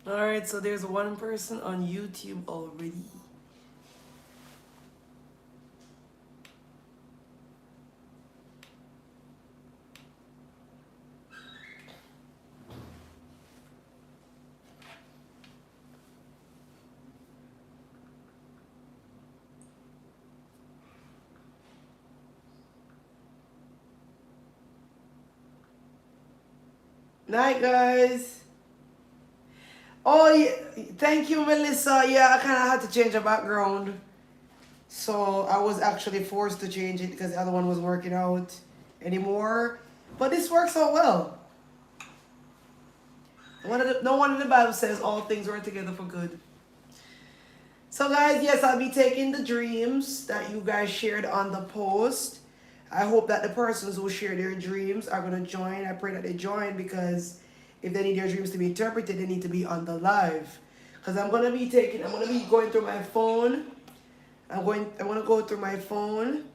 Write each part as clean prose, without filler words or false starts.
Alright, so there's one person on YouTube already. Night, guys. Oh, yeah. Thank you, Melissa. Yeah, I kind of had to change the background. So I was actually forced to change it because the other one wasn't working out anymore. But this works out well. No one in the Bible says all things work together for good. So guys, yes, I'll be taking the dreams that you guys shared on the post. I hope that the persons who share their dreams are going to join. I pray that they join because if they need their dreams to be interpreted, they need to be on the live. Because I'm going to be going through my phone. I'm going to go through my phone.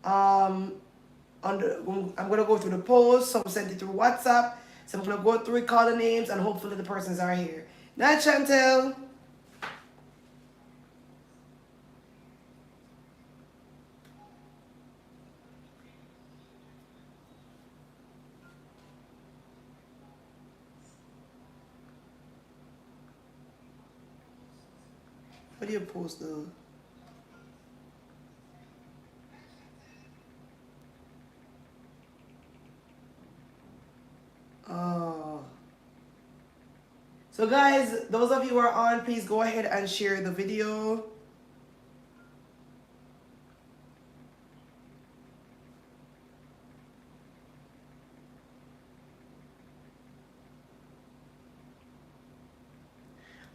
I'm going to go through the post. Some sent it through WhatsApp. So I'm going to go through it, call the names, and hopefully the persons are here. Night, Chantel. What do you post though? Oh. So guys, those of you who are on, please go ahead and share the video.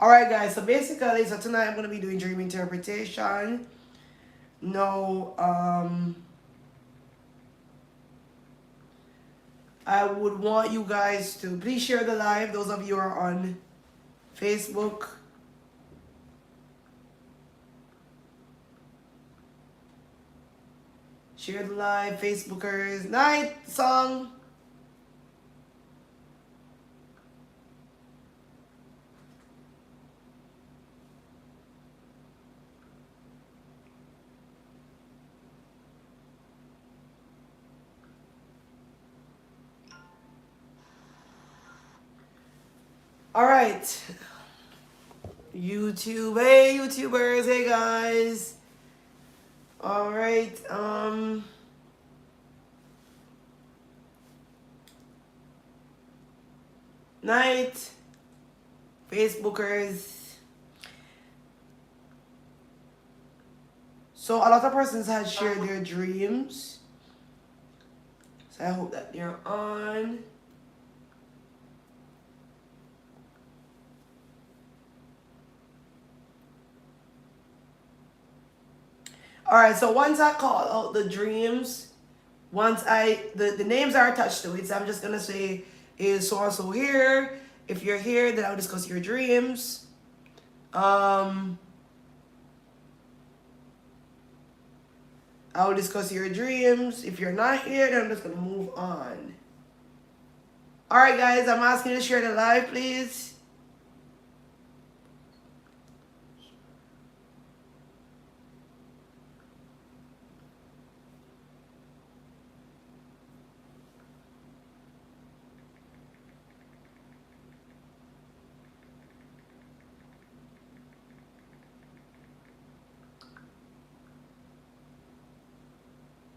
Alright guys, so basically, so tonight I'm going to be doing dream interpretation. No, I would want you guys to please share the live, those of you who are on Facebook. Share the live, Facebookers. Night song. Alright. YouTube, hey YouTubers, hey guys. Alright, night, Facebookers. So a lot of persons had shared their dreams. So I hope that you're on. Alright, so once I call out the dreams, the names are attached to it, so I'm just gonna say is so and so here. If you're here, then I'll discuss your dreams. I'll discuss your dreams. If you're not here, then I'm just gonna move on. Alright guys, I'm asking you to share the live, please.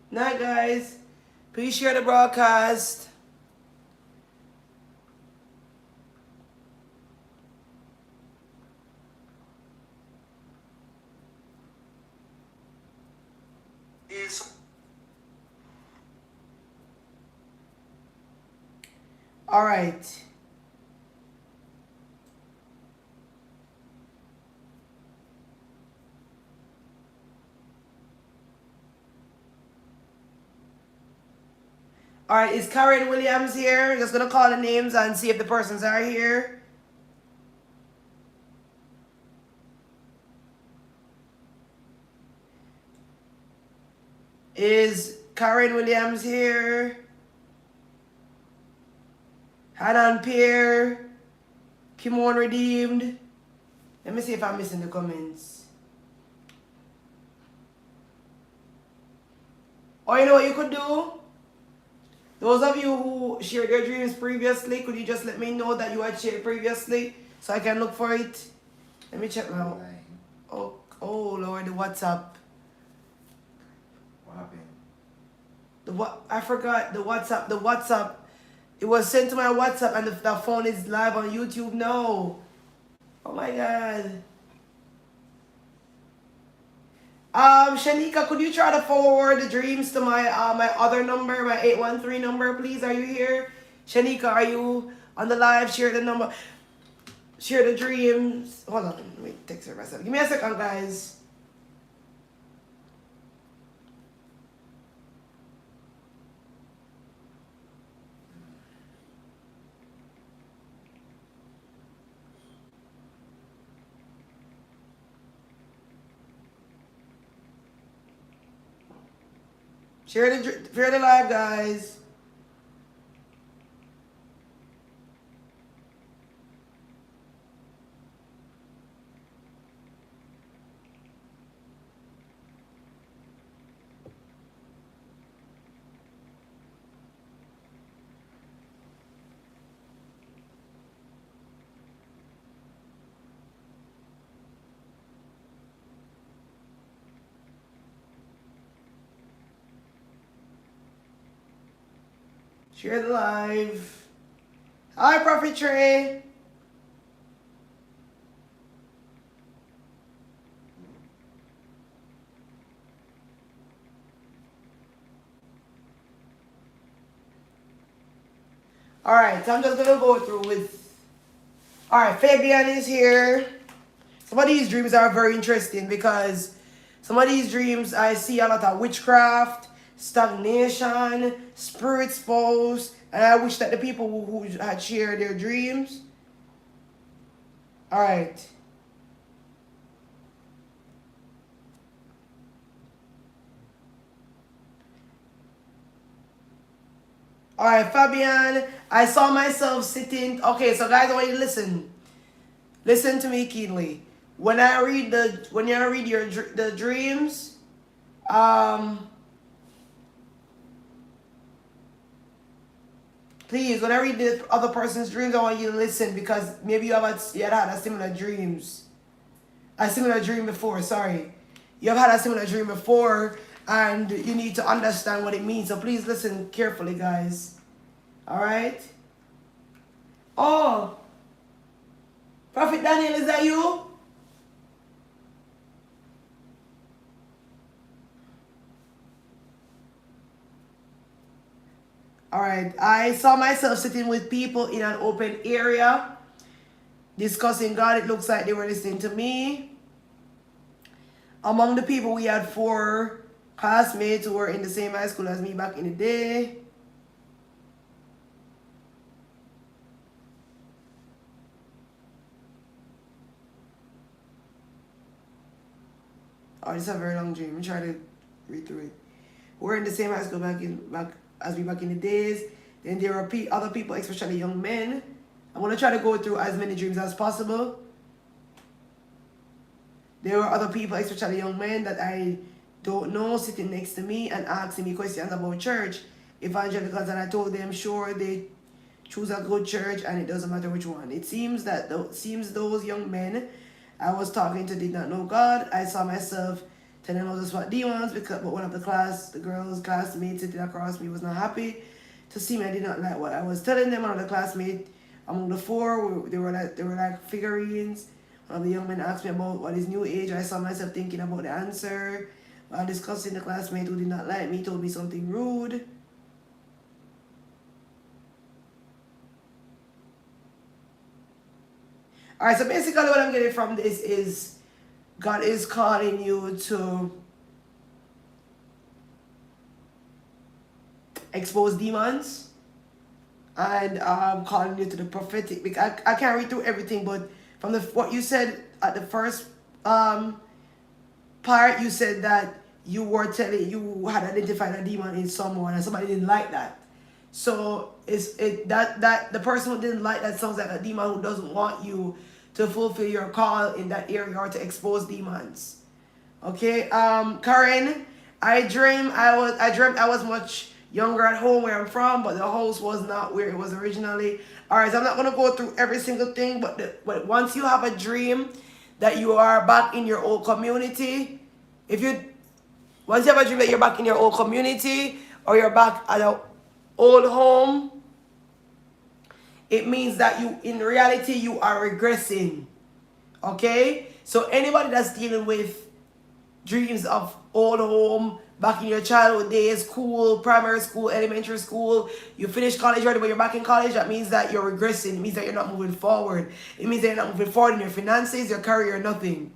Night guys. Please share the broadcast. All right. All right, is Karen Williams here? Just gonna call the names and see if the persons are here. Is Karen Williams here? Hanan Pierre, Kimon redeemed. Let me see if I'm missing the comments. Or you know what you could do? Those of you who shared your dreams previously, could you just let me know that you had shared previously so I can look for it? Let me check now. Oh Lord, the WhatsApp. What happened? I forgot the WhatsApp. The WhatsApp. It was sent to my WhatsApp and the phone is live on YouTube now. Oh my God. Shanika, could you try to forward the dreams to my my other number, my 813 number, please? Are you here? Shanika, are you on the live? Share the number. Share the dreams. Hold on, let me text her myself. Give me a second, guys. Share the live, guys. Share the live. Hi, Prophet Trey. Alright, so I'm just going to go through with... Alright, Fabian is here. Some of these dreams are very interesting because some of these dreams I see a lot of witchcraft, stagnation, spirit spouse, and I wish that the people who had shared their dreams. Alright. Alright, Fabian, I saw myself sitting. Okay, so guys, I want you to listen. Listen to me keenly. When I read the dreams, please, when I read the other person's dreams, I want you to listen because maybe you had a similar dream before, sorry. You have had a similar dream before and you need to understand what it means. So please listen carefully, guys. Alright? Oh, Prophet Daniel, is that you? Alright, I saw myself sitting with people in an open area discussing God. It looks like they were listening to me. Among the people, we had 4 classmates who were in the same high school as me back in the day. Oh, this is a very long dream. I'm trying to read through it. We're in the same high school back in the days. Then there are other people, especially young men. I'm going to try to go through as many dreams as possible. There were other people, especially young men, that I don't know, sitting next to me and asking me questions about church, evangelicals, and I told them, sure, they choose a good church and it doesn't matter which one. It seems that those young men I was talking to did not know God. I saw myself telling them I was what demons but one of the girls' classmates sitting across me was not happy to see me. I did not like what I was telling them. Another classmate among the 4, they were like figurines. One of the young men asked me about what is new age. I saw myself thinking about the answer. While discussing, the classmate who did not like me told me something rude. Alright, so basically what I'm getting from this is God is calling you to expose demons and calling you to the prophetic. Because I can't read through everything, but from what you said at the first part, you said that you had identified a demon in someone and somebody didn't like that. So that the person who didn't like that sounds like a demon who doesn't want you to fulfill your call in that area or to expose demons. Okay, Karen, I dreamt I was much younger at home where I'm from, but the house was not where it was originally. All right, so I'm not gonna go through every single thing, but once you have a dream that you are back in your old community, once you have a dream that you're back in your old community or you're back at an old home, it means that in reality you are regressing. Okay, so anybody that's dealing with dreams of old home, back in your childhood days, school, primary school, elementary school, you finished college already, but you're back in college, that means that you're regressing. It means that you're not moving forward. It means that you're not moving forward in your finances, your career, nothing.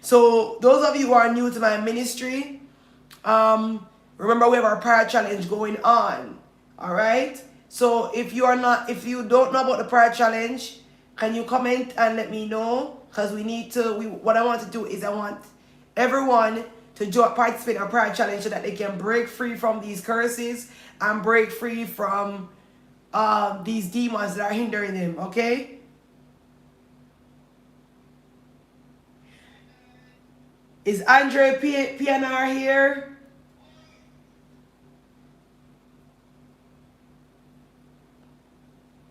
So those of you who are new to my ministry, remember we have our prayer challenge going on. All right. So if you don't know about the prayer challenge, can you comment and let me know? Because what I want to do is I want everyone to participate in a prayer challenge so that they can break free from these curses and break free from these demons that are hindering them. Okay. Is Andre PNR here?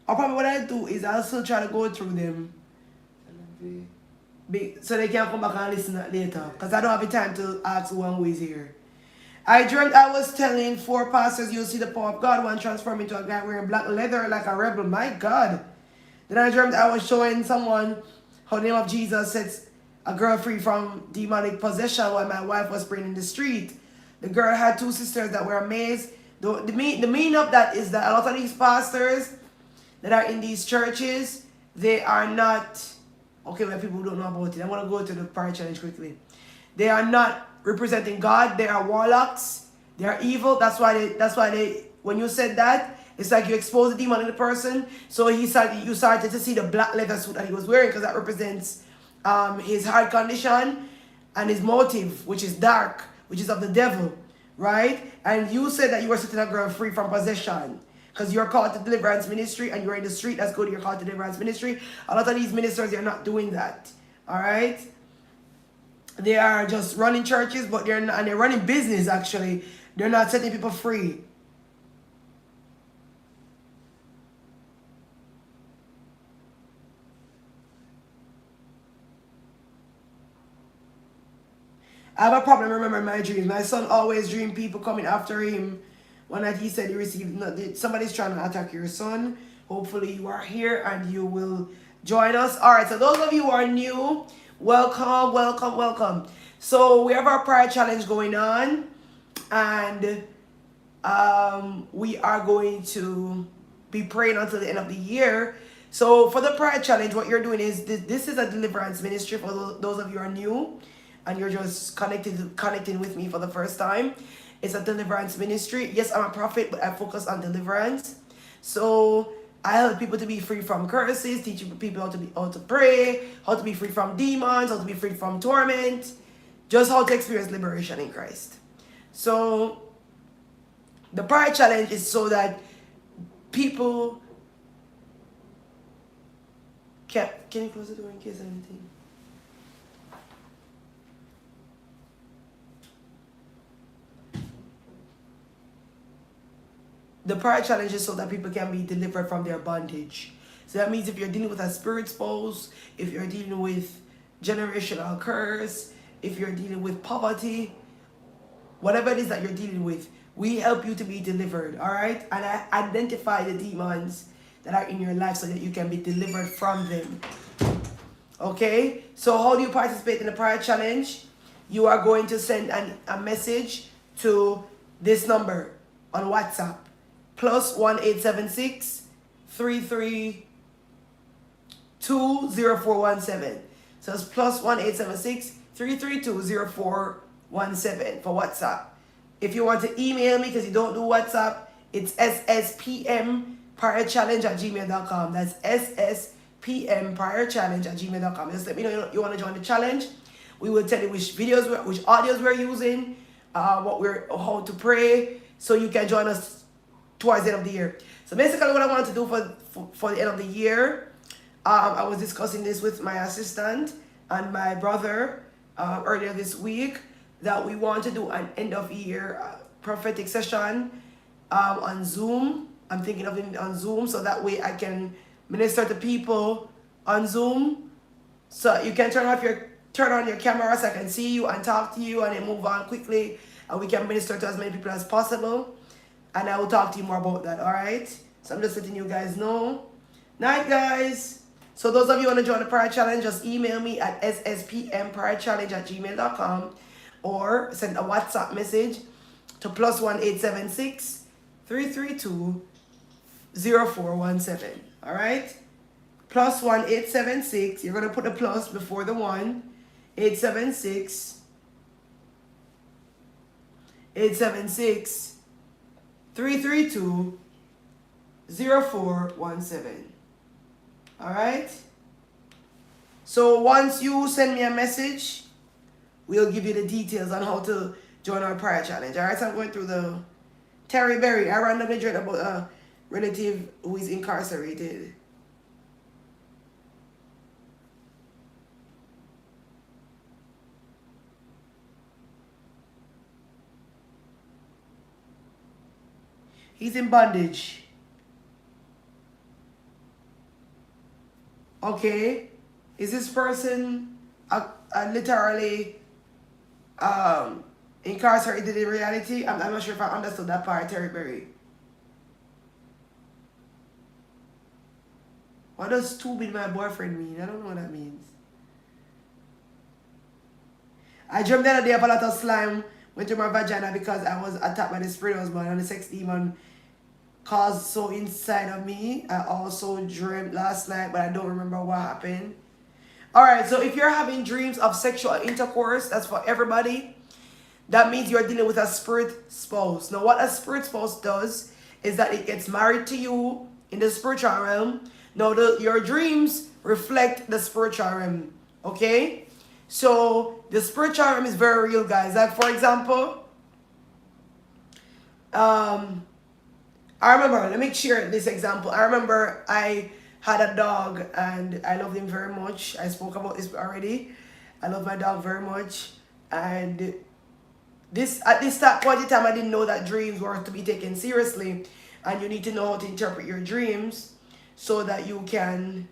Or probably what I do is I'll still try to go through them so they can come back and listen later. Because I don't have the time to ask who is here. I dreamt I was telling 4 pastors you'll see the power of God. One transformed into a guy wearing black leather like a rebel. My God. Then I dreamt I was showing someone how the name of Jesus sets a girl free from demonic possession while my wife was praying in the street. The girl had 2 sisters that were amazed. The meaning of that is that a lot of these pastors that are in these churches, they are not, okay, well, people don't know about it. I'm going to go to the prayer challenge quickly. They are not representing God. They are warlocks. They are evil. That's why they, when you said that, it's like you expose the demon in the person. So you started to see the black leather suit that he was wearing because that represents his heart condition and his motive, which is dark, which is of the devil, right? And you said that you were setting a girl free from possession because you're called to Deliverance Ministry and you're in the street. That's good. You're called to Deliverance Ministry. A lot of these ministers, they're not doing that, all right? They are just running churches, but they're not, and they're running business actually. They're not setting people free. I have a problem remembering my dreams. My son always dreamed people coming after him. One night he said he received, somebody's trying to attack your son. Hopefully you are here and you will join us. All right, so those of you who are new, welcome, welcome, welcome. So we have our prayer challenge going on, and we are going to be praying until the end of the year. So for the prayer challenge, what you're doing is, this is a deliverance ministry for those of you who are new and you're just connecting with me for the first time. It's a deliverance ministry. Yes, I'm a prophet, but I focus on deliverance. So I help people to be free from curses, teach people how to pray, how to be free from demons, how to be free from torment, just how to experience liberation in Christ. So the prayer challenge is so that people can you close the door in case anything? The prayer challenge is so that people can be delivered from their bondage. So that means if you're dealing with a spirit spouse, if you're dealing with generational curse, if you're dealing with poverty, whatever it is that you're dealing with, we help you to be delivered, all right? And I identify the demons that are in your life so that you can be delivered from them. Okay? So how do you participate in the prayer challenge? You are going to send a message to this number on WhatsApp. +1876 332 0417. So it's +1876 332 0417 for WhatsApp. If you want to email me because you don't do WhatsApp, it's sspmprayerchallenge@gmail.com. That's sspmprayerchallenge@gmail.com. Just let me know you want to join the challenge. We will tell you which audios we're using, how to pray, so you can join us towards the end of the year. So basically what I want to do for the end of the year, I was discussing this with my assistant and my brother earlier this week, that we want to do an end of year prophetic session on Zoom. I'm thinking of it on Zoom, so that way I can minister to people on Zoom. So you can turn on your camera so I can see you and talk to you, and then move on quickly, and we can minister to as many people as possible. And I will talk to you more about that, alright? So I'm just letting you guys know. Night, guys. So those of you who want to join the prayer challenge, just email me at sspmprayerchallenge@gmail.com, or send a WhatsApp message to +1 876 332 0417. Alright? +1 876. You're going to put the plus before the 1. 876 332 0417. Alright? So once you send me a message, we'll give you the details on how to join our prayer challenge. Alright, so I'm going through the Terry Berry. I randomly read about a relative who is incarcerated. He's in bondage. Okay. Is this person literally incarcerated in reality? I'm not sure if I understood that part, Terry Berry. What does "to be my boyfriend" mean? I don't know what that means. I dreamt the other day of a lot of slime went through my vagina because I was attacked by the spirit husband, and the sex demon caused so inside of me. I also dreamt last night, but I don't remember what happened. Alright, so if you're having dreams of sexual intercourse, that's for everybody. That means you're dealing with a spirit spouse. Now, what a spirit spouse does is that it gets married to you in the spiritual realm. Now, your dreams reflect the spiritual realm. Okay? So, the spiritual realm is very real, guys. Like, for example, I remember, let me share this example. I remember I had a dog and I loved him very much. I spoke about this already. I love my dog very much. And at this point in time, I didn't know that dreams were to be taken seriously. And you need to know how to interpret your dreams so that you can...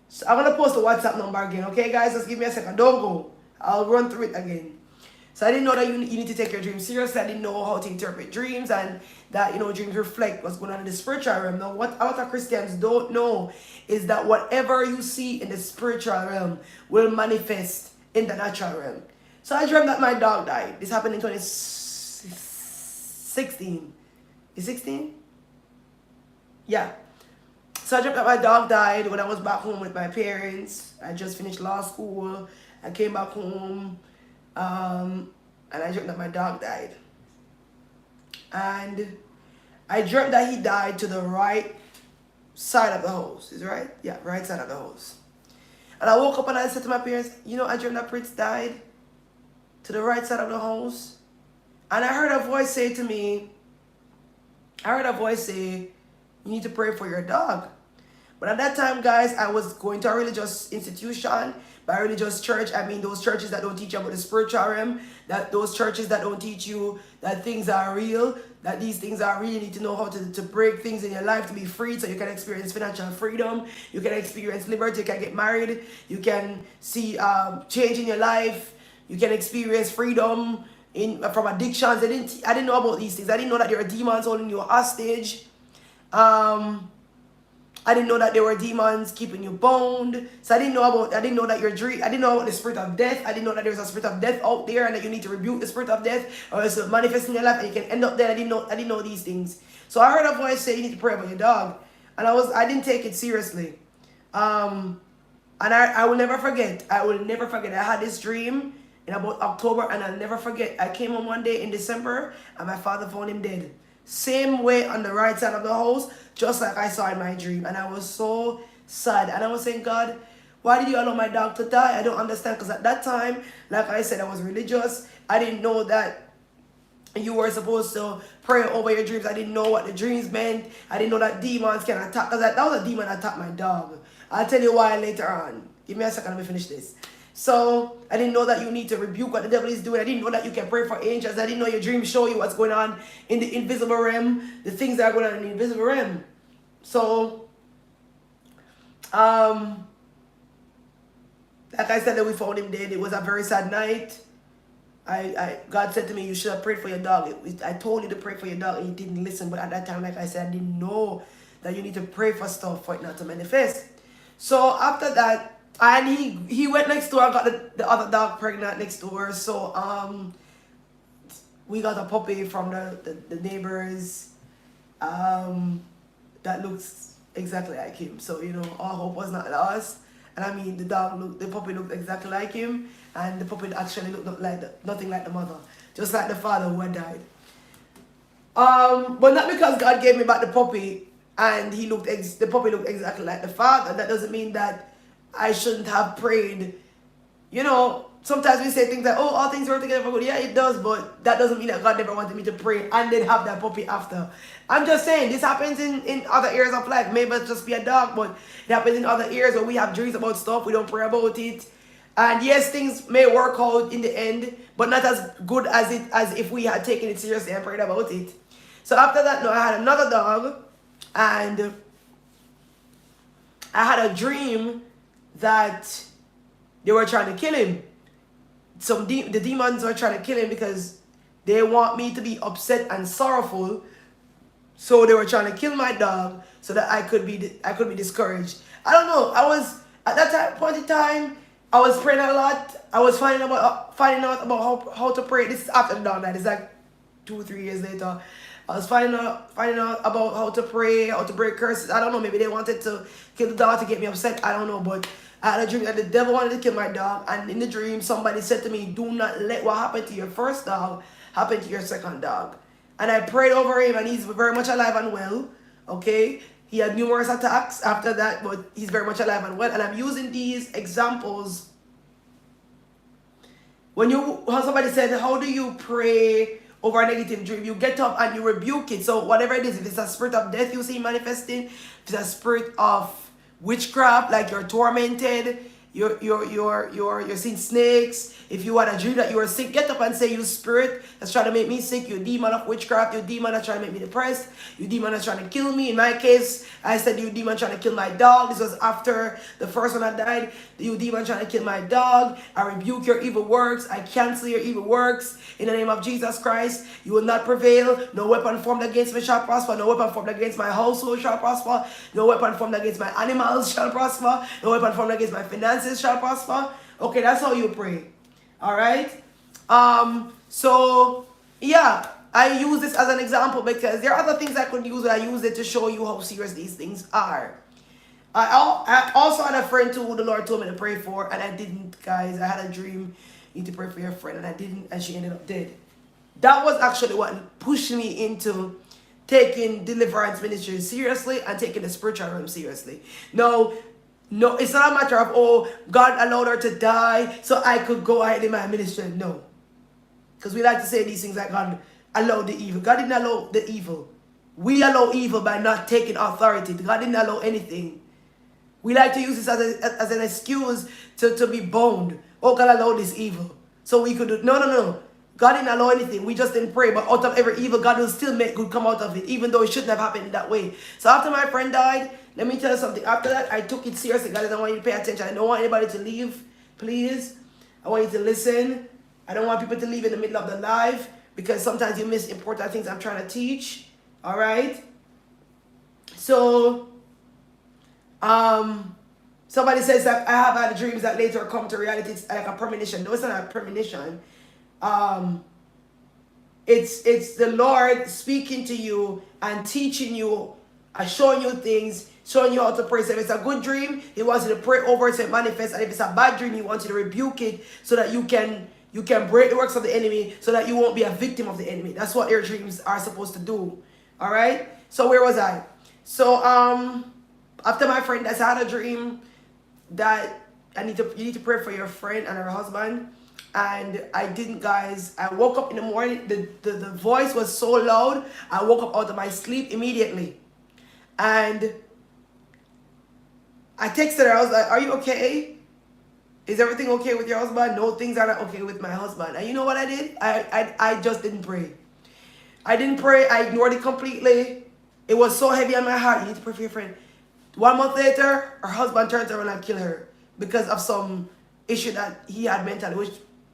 So I'm going to post the WhatsApp number again. Okay, guys? Just give me a second. Don't go. I'll run through it again. So I didn't know that you need to take your dreams seriously. I didn't know how to interpret dreams, and that, dreams reflect what's going on in the spiritual realm. Now, what a lot of Christians don't know is that whatever you see in the spiritual realm will manifest in the natural realm. So I dreamt that my dog died. This happened in 2016. Is 16? Yeah. So I dreamt that my dog died when I was back home with my parents. I just finished law school. I came back home. And I dreamt that my dog died. And I dreamt that he died to the right side of the house. Is it right? Yeah, right side of the house. And I woke up and I said to my parents, I dreamt that Prince died to the right side of the house. And I heard a voice say to me, you need to pray for your dog. But at that time, guys, I was going to a religious institution. By religious church, I mean those churches that don't teach you about the spiritual realm, that those churches that don't teach you that things are real, that these things are real. You need to know how to break things in your life to be free, so you can experience financial freedom, you can experience liberty, you can get married, you can see change in your life, you can experience freedom from addictions. I didn't know about these things. I didn't know that there are demons holding you hostage. I didn't know that there were demons keeping you bound. So I didn't know that your dream. I didn't know about the spirit of death. I didn't know that there was a spirit of death out there, and that you need to rebuke the spirit of death, or else it'll manifest in your life and you can end up there. I didn't know these things. So I heard a voice say you need to pray about your dog, and I didn't take it seriously. And I will never forget. I had this dream in about October, and I'll never forget. I came home one day in December, and my father found him dead. Same way on the right side of the house, just like I saw in my dream. And I was so sad. And I was saying, God, why did you allow my dog to die? I don't understand. Because at that time, like I said, I was religious. I didn't know that You were supposed to pray over your dreams. I didn't know what the dreams meant. I didn't know that demons can attack. Because that was a demon that attacked my dog. I'll tell you why later on. Give me a second, let me finish this. So, I didn't know that you need to rebuke what the devil is doing. I didn't know that you can pray for angels. I didn't know your dreams show you what's going on in the invisible realm. The things that are going on in the invisible realm. So, like I said, that we found him dead. It was a very sad night. God said to me, you should have prayed for your dog. I told you to pray for your dog and you didn't listen. But at that time, like I said, I didn't know that you need to pray for stuff for it not to manifest. So after that, and he went next door and got the other dog pregnant next door. So we got a puppy from the neighbors that looks exactly like him. So, you know, our hope was not lost. And I mean, the puppy looked exactly like him. And the puppy actually looked nothing like the mother. Just like the father who had died. But not because God gave me back the puppy and the puppy looked exactly like the father. That doesn't mean that I shouldn't have prayed. You know, sometimes we say things like, oh, all things work together for good. Yeah, it does, but that doesn't mean that God never wanted me to pray and then have that puppy after. I'm just saying, this happens in other areas of life. Maybe it's just be a dog, but it happens in other areas where we have dreams about stuff, we don't pray about it. And yes, things may work out in the end, but not as good as if we had taken it seriously and prayed about it. So after that, I had another dog, and I had a dream that they were trying to kill him. The demons were trying to kill him because they want me to be upset and sorrowful. So they were trying to kill my dog so that I could be discouraged. I don't know. I was at that point in time, I was praying a lot. I was finding out about how to pray. This is after the dog died. It's like 2-3 years later. I was finding out about how to pray, how to break curses. I don't know. Maybe they wanted to kill the dog to get me upset. I don't know. But I had a dream that the devil wanted to kill my dog. And in the dream, somebody said to me, do not let what happened to your first dog happen to your second dog. And I prayed over him, and he's very much alive and well. Okay? He had numerous attacks after that, but he's very much alive and well. And I'm using these examples. When somebody said, how do you pray over a negative dream? You get up and you rebuke it. So whatever it is, if it's a spirit of death you see manifesting, if it's a spirit of witchcraft, like you're tormented, you're seeing snakes. If you had a dream that you were sick, get up and say, you spirit that's trying to make me sick, you demon of witchcraft, you demon that's trying to make me depressed, you demon that's trying to kill me. In my case, I said, you demon trying to kill my dog. This was after the first one that died. You demon trying to kill my dog. I rebuke your evil works. I cancel your evil works. In the name of Jesus Christ, you will not prevail. No weapon formed against me shall prosper. No weapon formed against my household shall prosper. No weapon formed against my animals shall prosper. No weapon formed against my finances shall prosper. Okay, that's how you pray. All right. So yeah, I use this as an example because there are other things I could use, but I use it to show you how serious these things are. I also had a friend who the Lord told me to pray for, and I didn't, guys. I had a dream, you need to pray for your friend, and I didn't, and she ended up dead. That was actually what pushed me into taking Deliverance Ministry seriously and taking the spiritual realm seriously. No, it's not a matter of, oh, God allowed her to die so I could go ahead in my ministry. No. Because we like to say these things like God allowed the evil. God didn't allow the evil. We allow evil by not taking authority. God didn't allow anything. We like to use this as an excuse to be bound. Oh, God allowed this evil. So we could do, no. God didn't allow anything. We just didn't pray. But out of every evil, God will still make good come out of it. Even though it shouldn't have happened in that way. So after my friend died, let me tell you something. After that, I took it seriously. God doesn't want you to pay attention. I don't want anybody to leave. Please. I want you to listen. I don't want people to leave in the middle of the live. Because sometimes you miss important things I'm trying to teach. Alright? So, somebody says that I have had dreams that later come to reality. It's like a premonition. No, it's not a premonition. It's the Lord speaking to you and teaching you, showing you things, showing you how to pray. So if it's a good dream, He wants you to pray over it so it manifests. And if it's a bad dream, He wants you to rebuke it so that you can break the works of the enemy, so that you won't be a victim of the enemy. That's what your dreams are supposed to do. All right. So where was I? So after my friend, I had a dream that you need to pray for your friend and her husband. And I didn't, guys. I woke up in the morning. The voice was so loud. I woke up out of my sleep immediately. And I texted her. I was like, are you okay? Is everything okay with your husband? No, things are not okay with my husband. And you know what I did? I just didn't pray. I didn't pray. I ignored it completely. It was so heavy on my heart. You need to pray for your friend. 1 month later, her husband turned around and killed her because of some issue that he had mentally, which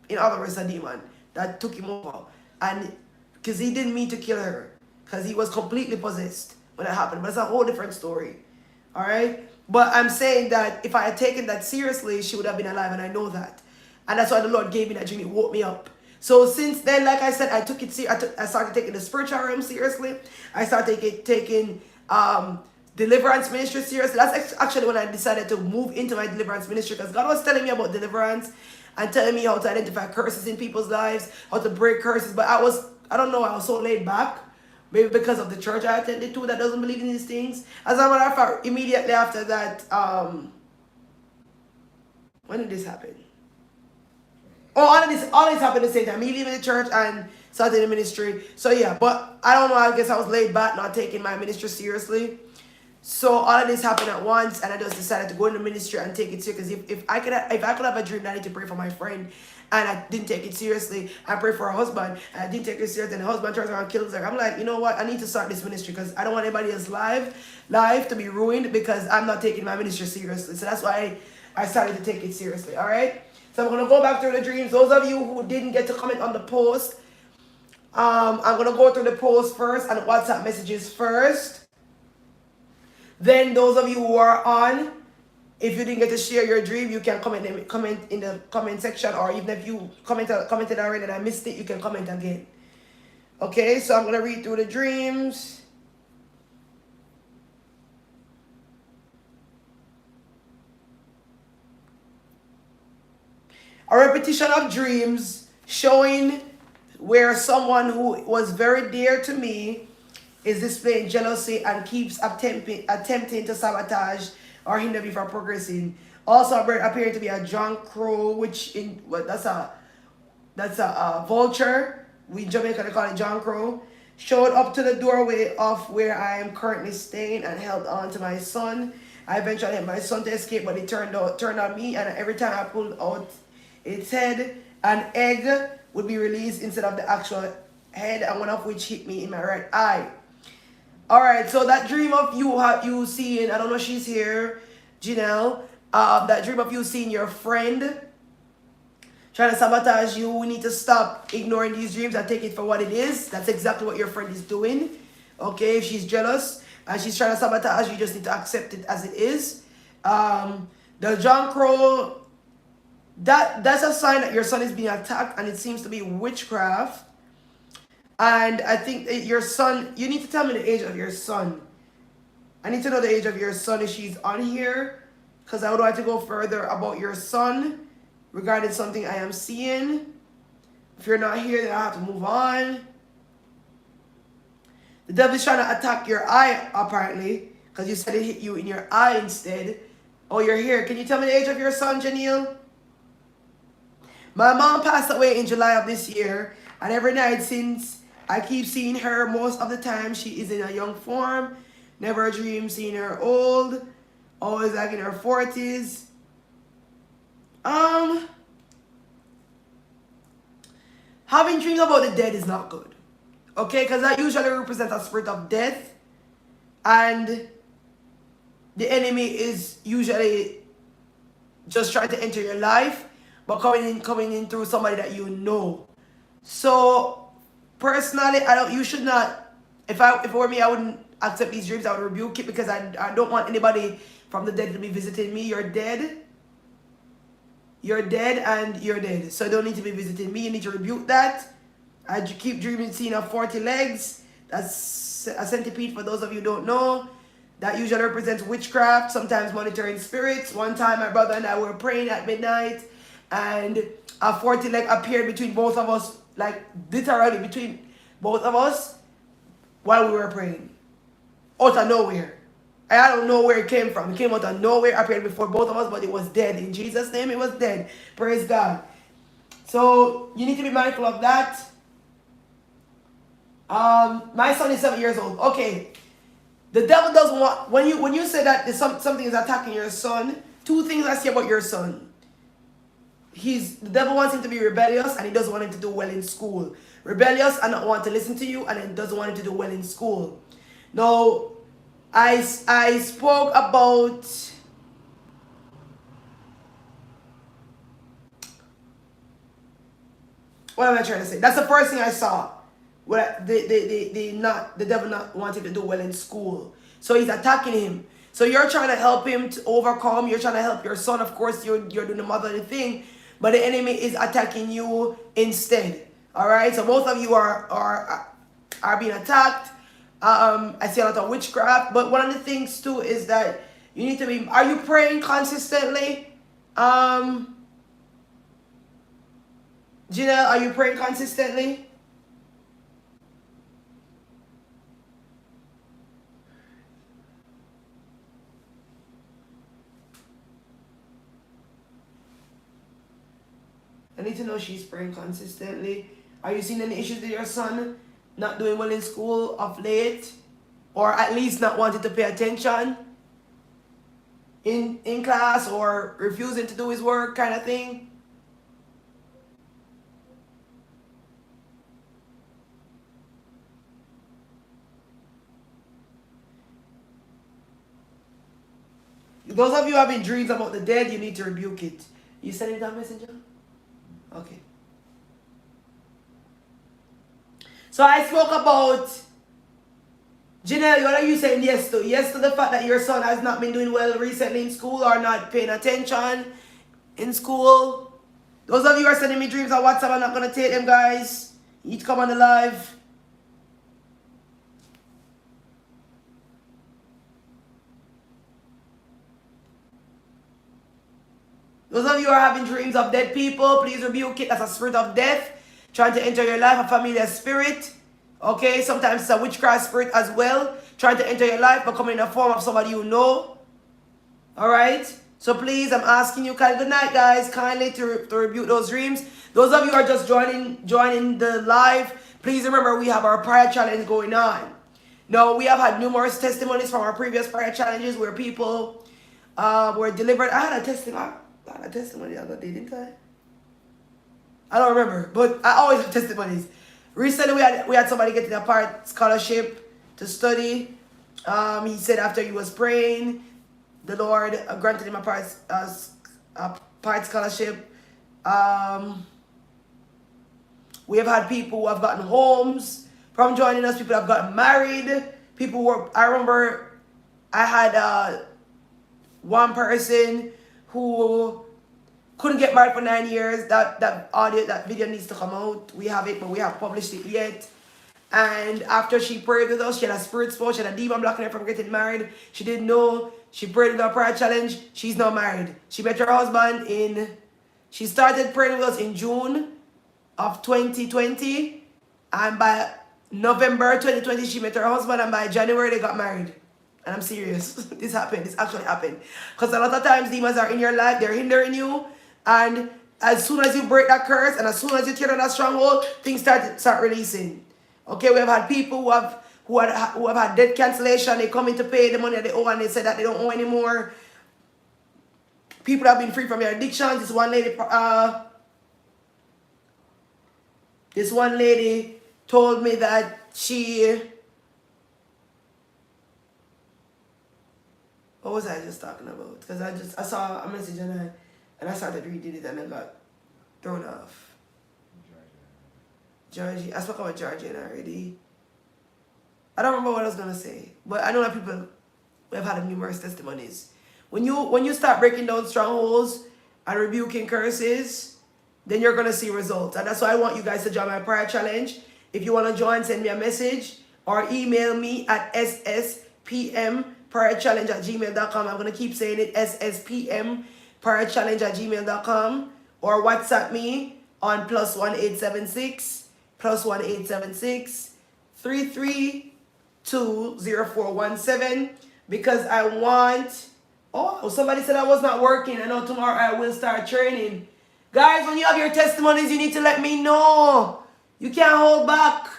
in other words, a demon that took him over. And because he didn't mean to kill her, because he was completely possessed when it happened. But it's a whole different story. All right? But I'm saying that if I had taken that seriously, she would have been alive, and I know that. And that's why the Lord gave me that dream. It woke me up. So since then, like I said, I took it I started taking the spiritual realm seriously. I started taking Deliverance Ministry seriously. That's actually when I decided to move into my Deliverance Ministry, because God was telling me about deliverance and telling me how to identify curses in people's lives, how to break curses. But I don't know, I was so laid back. Maybe because of the church I attended to that doesn't believe in these things. As a matter of fact, immediately after that, when did this happen? Oh, all this happened at the same time. Me leaving the church and starting the ministry. So yeah, but I don't know, I guess I was laid back, not taking my ministry seriously. So all of this happened at once, and I just decided to go into ministry and take it seriously. Because if I could have a dream that I need to pray for my friend, and I didn't take it seriously, I prayed for her husband, and I didn't take it seriously, and the husband turns around and kills her. I'm like, you know what? I need to start this ministry because I don't want anybody else's life to be ruined because I'm not taking my ministry seriously. So that's why I started to take it seriously. All right. So I'm gonna go back through the dreams. Those of you who didn't get to comment on the post, I'm gonna go through the post first and the WhatsApp messages first. Then those of you who are on, if you didn't get to share your dream, you can comment in the comment section, or even if you commented already and I missed it, you can comment again. Okay, so I'm gonna read through the dreams. A repetition of dreams showing where someone who was very dear to me is displaying jealousy and keeps attempting to sabotage or hinder me from progressing. Also appearing to be a John Crow, which that's a vulture. We in Jamaica they call it John Crow. Showed up to the doorway of where I am currently staying and held on to my son. I eventually had my son to escape, but it turned on me, and every time I pulled out its head, an egg would be released instead of the actual head, and one of which hit me in my right eye. All right, so that dream of you seeing, I don't know if she's here, Janelle, that dream of you seeing your friend trying to sabotage you, we need to stop ignoring these dreams and take it for what it is. That's exactly what your friend is doing. Okay, if she's jealous and she's trying to sabotage, you just need to accept it as it is. The John Crow, that's a sign that your son is being attacked, and it seems to be witchcraft. And I think your son, you need to tell me the age of your son. I need to know the age of your son if she's on here, because I would like to go further about your son regarding something I am seeing. If you're not here, then I have to move on. The devil is trying to attack your eye, apparently, because you said it hit you in your eye instead. Oh, you're here. Can you tell me the age of your son, Janelle? My mom passed away in July of this year, and every night since, I keep seeing her. Most of the time she is in a young form. Never dream seeing her old. Always like in her 40s. Having dreams about the dead is not good. Okay, because that usually represents a spirit of death. And the enemy is usually just trying to enter your life, but coming in through somebody that you know. So personally, you should not, if it were me, I wouldn't accept these dreams. I would rebuke it, because I don't want anybody from the dead to be visiting me. You're dead. You're dead and you're dead. So you don't need to be visiting me. You need to rebuke that. I keep dreaming seeing a 40 legs. That's a centipede for those of you who don't know. That usually represents witchcraft, sometimes monitoring spirits. One time my brother and I were praying at midnight, and a 40 leg appeared between both of us, like literally between both of us while we were praying. Out of nowhere. I don't know where it came from. It came out of nowhere, appeared before both of us, but it was dead. In Jesus' name, it was dead. Praise God. So you need to be mindful of that. My son is 7 years old. Okay. The devil doesn't want, when you say that something is attacking your son, two things I see about your son. The devil wants him to be rebellious, and he doesn't want him to do well in school. Rebellious and not want to listen to you, and then doesn't want him to do well in school. Now, I spoke about what am I trying to say? That's the first thing I saw. Where the devil not wanting to do well in school. So he's attacking him. So you're trying to help him to overcome. You're trying to help your son. Of course, you're doing the motherly thing. But the enemy is attacking you instead. Alright? So both of you are being attacked. I see a lot of witchcraft. But one of the things too is that you need to be, are you praying consistently? Janelle, are you praying consistently? I need to know she's praying consistently. Are you seeing any issues with your son not doing well in school of late? Or at least not wanting to pay attention in class, or refusing to do his work kind of thing? Those of you having dreams about the dead, you need to rebuke it. You sending that messenger? Okay. So I spoke about, Janelle, what are you saying yes to? Yes to the fact that your son has not been doing well recently in school, or not paying attention in school? Those of you who are sending me dreams on WhatsApp, I'm not going to take them, guys. You need to come on the live. Those of you who are having dreams of dead people, please rebuke it. That's a spirit of death trying to enter your life, a familiar spirit. Okay, sometimes it's a witchcraft spirit as well, trying to enter your life, but coming in the form of somebody you know. Alright? So please, I'm asking you, good night, guys, kindly to rebuke those dreams. Those of you who are just joining the live, please remember we have our prayer challenge going on. Now, we have had numerous testimonies from our previous prayer challenges where people were delivered. I had a testimony the other day, didn't I? I don't remember, but I always have testimonies. Recently, we had somebody getting a part scholarship to study. He said after he was praying, the Lord granted him a part scholarship. We have had people who have gotten homes from joining us. People have gotten married. People were, I remember I had one person who couldn't get married for 9 years. That video needs to come out. We have it, but we haven't published it yet. And after she prayed with us, she had a spirit spoke, she had a demon blocking her from getting married. She didn't know. She prayed with our prayer challenge. She's not married. She met her husband she started praying with us in June of 2020. And by November 2020, she met her husband. And by January, they got married. And I'm serious. This happened. This actually happened. Because a lot of times demons are in your life. They're hindering you. And as soon as you break that curse, and as soon as you tear down that stronghold, things start releasing. Okay, we have had people who have had debt cancellation. They come in to pay the money that they owe, and they say that they don't owe anymore. People have been free from their addictions. This one lady told me that what was I just talking about? Because I saw a message and I started reading it and I got thrown off. Georgie. I spoke about Georgian already. I don't remember what I was going to say. But I know that people have had numerous testimonies. When you start breaking down strongholds and rebuking curses, then you're going to see results. And that's why I want you guys to join my prayer challenge. If you want to join, send me a message or email me at sspmprayerchallenge@gmail.com. I'm going to keep saying it, sspmprayerchallenge@gmail.com, or WhatsApp me on +1876 3320417, because I want, somebody said I was not working. I know tomorrow I will start training. Guys, when you have your testimonies, you need to let me know. You can't hold back.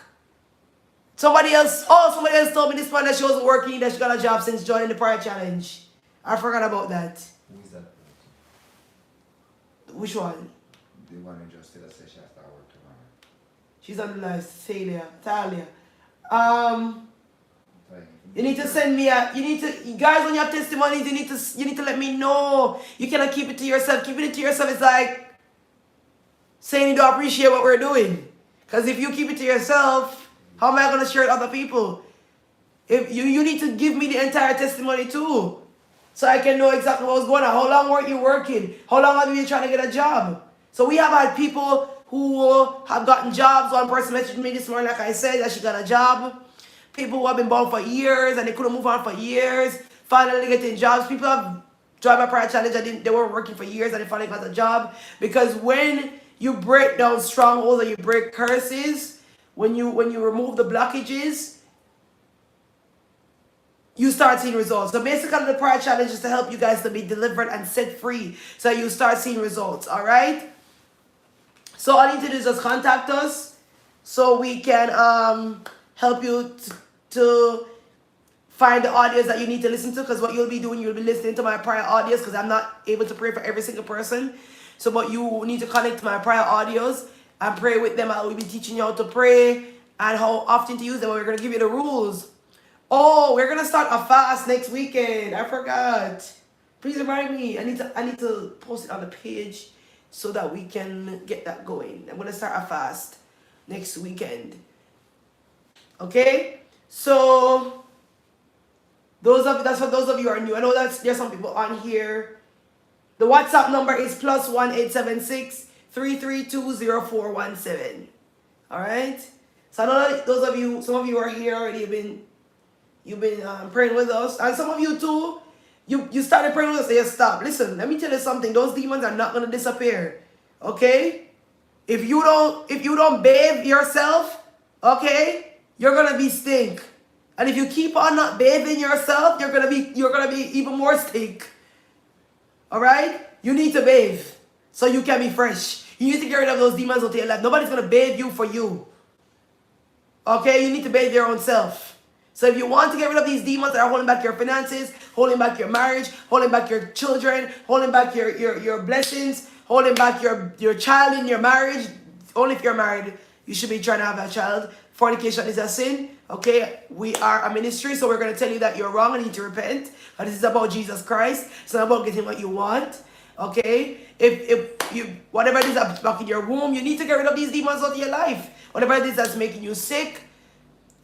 Somebody else told me this one that she wasn't working, that she got a job since joining the prayer challenge. I forgot about that. Who is that? Which one? The one who just said that she has to start work tomorrow. She's on the line, Talia. You need to send me guys, when you have testimonies, you need to let me know. You cannot keep it to yourself. Keeping it to yourself is like saying you don't appreciate what we're doing. Because if you keep it to yourself, how am I going to share it with other people? If you need to give me the entire testimony too, so I can know exactly what was going on. How long weren't you working? How long have you been trying to get a job? So we have had people who have gotten jobs. One person messaged me this morning, like I said, that she got a job. People who have been bound for years and they couldn't move on for years, finally getting jobs. People have joined my prayer challenge and they weren't working for years and they finally got a job. Because when you break down strongholds and you break curses, when you remove the blockages, you start seeing results. So basically the prayer challenge is to help you guys to be delivered and set free, so you start seeing results. All right, so all you need to do is just contact us so we can help you to find the audios that you need to listen to. Because what you'll be doing, you'll be listening to my prior audios, because I'm not able to pray for every single person. So but you need to connect to my prior audios and pray with them. I will be teaching you how to pray and how often to use them. We're going to give you the rules. Oh, we're going to start a fast next weekend. I forgot. Please remind me. I need to post it on the page so that we can get that going. I'm going to start a fast next weekend. Okay? So that's for those of you who are new. I know that there's some people on here. The WhatsApp number is +1 876 332 0417. All right? So I know that those of you, some of you are here already. You've been praying with us, and some of you too. You started praying with us, and you stopped. Listen, let me tell you something. Those demons are not gonna disappear. Okay? If you don't bathe yourself, okay, you're gonna be stink. And if you keep on not bathing yourself, you're gonna be even more stink. All right? You need to bathe so you can be fresh. You need to get rid of those demons out of your life. Nobody's gonna bathe you for you. Okay? You need to bathe your own self. So if you want to get rid of these demons that are holding back your finances, holding back your marriage, holding back your children, holding back your blessings, holding back your child in your marriage, only if you're married, you should be trying to have a child. Fornication is a sin. Okay, we are a ministry, so we're going to tell you that you're wrong and you need to repent. And this is about Jesus Christ. It's not about getting what you want. Okay, if you whatever it is that's blocking your womb, you need to get rid of these demons out of your life. Whatever it is that's making you sick,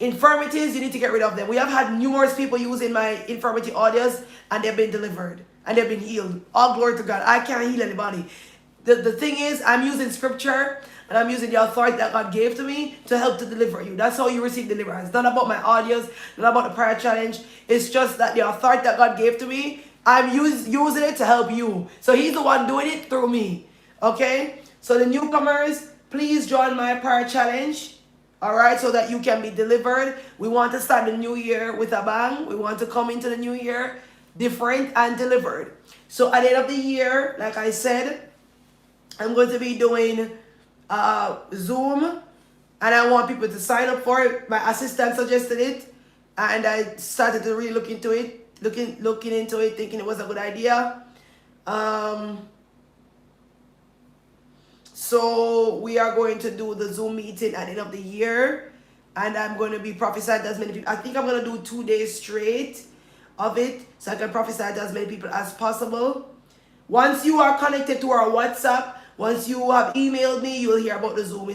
infirmities, you need to get rid of them. We have had numerous people using my infirmity audios and they've been delivered and they've been healed. All glory to God. I can't heal anybody. The thing is, I'm using scripture and I'm using the authority that God gave to me to help to deliver you. That's how you receive deliverance. It's not about my audios, not about the prayer challenge. It's just that the authority that God gave to me, I'm using it to help you. So he's the one doing it through me. Okay? So the newcomers, please join my prayer challenge. All right, so that you can be delivered. We want to start the new year with a bang. We want to come into the new year different and delivered. So at the end of the year, like I said, I'm going to be doing Zoom, and I want people to sign up for it. My assistant suggested it, and I started to really look into it, looking into it, thinking it was a good idea. So we are going to do the Zoom meeting at the end of the year, and I'm going to be prophesying to as many people. I think I'm going to do 2 days straight of it, so I can prophesy to as many people as possible. Once you are connected to our WhatsApp, once you have emailed me, you will hear about the Zoom.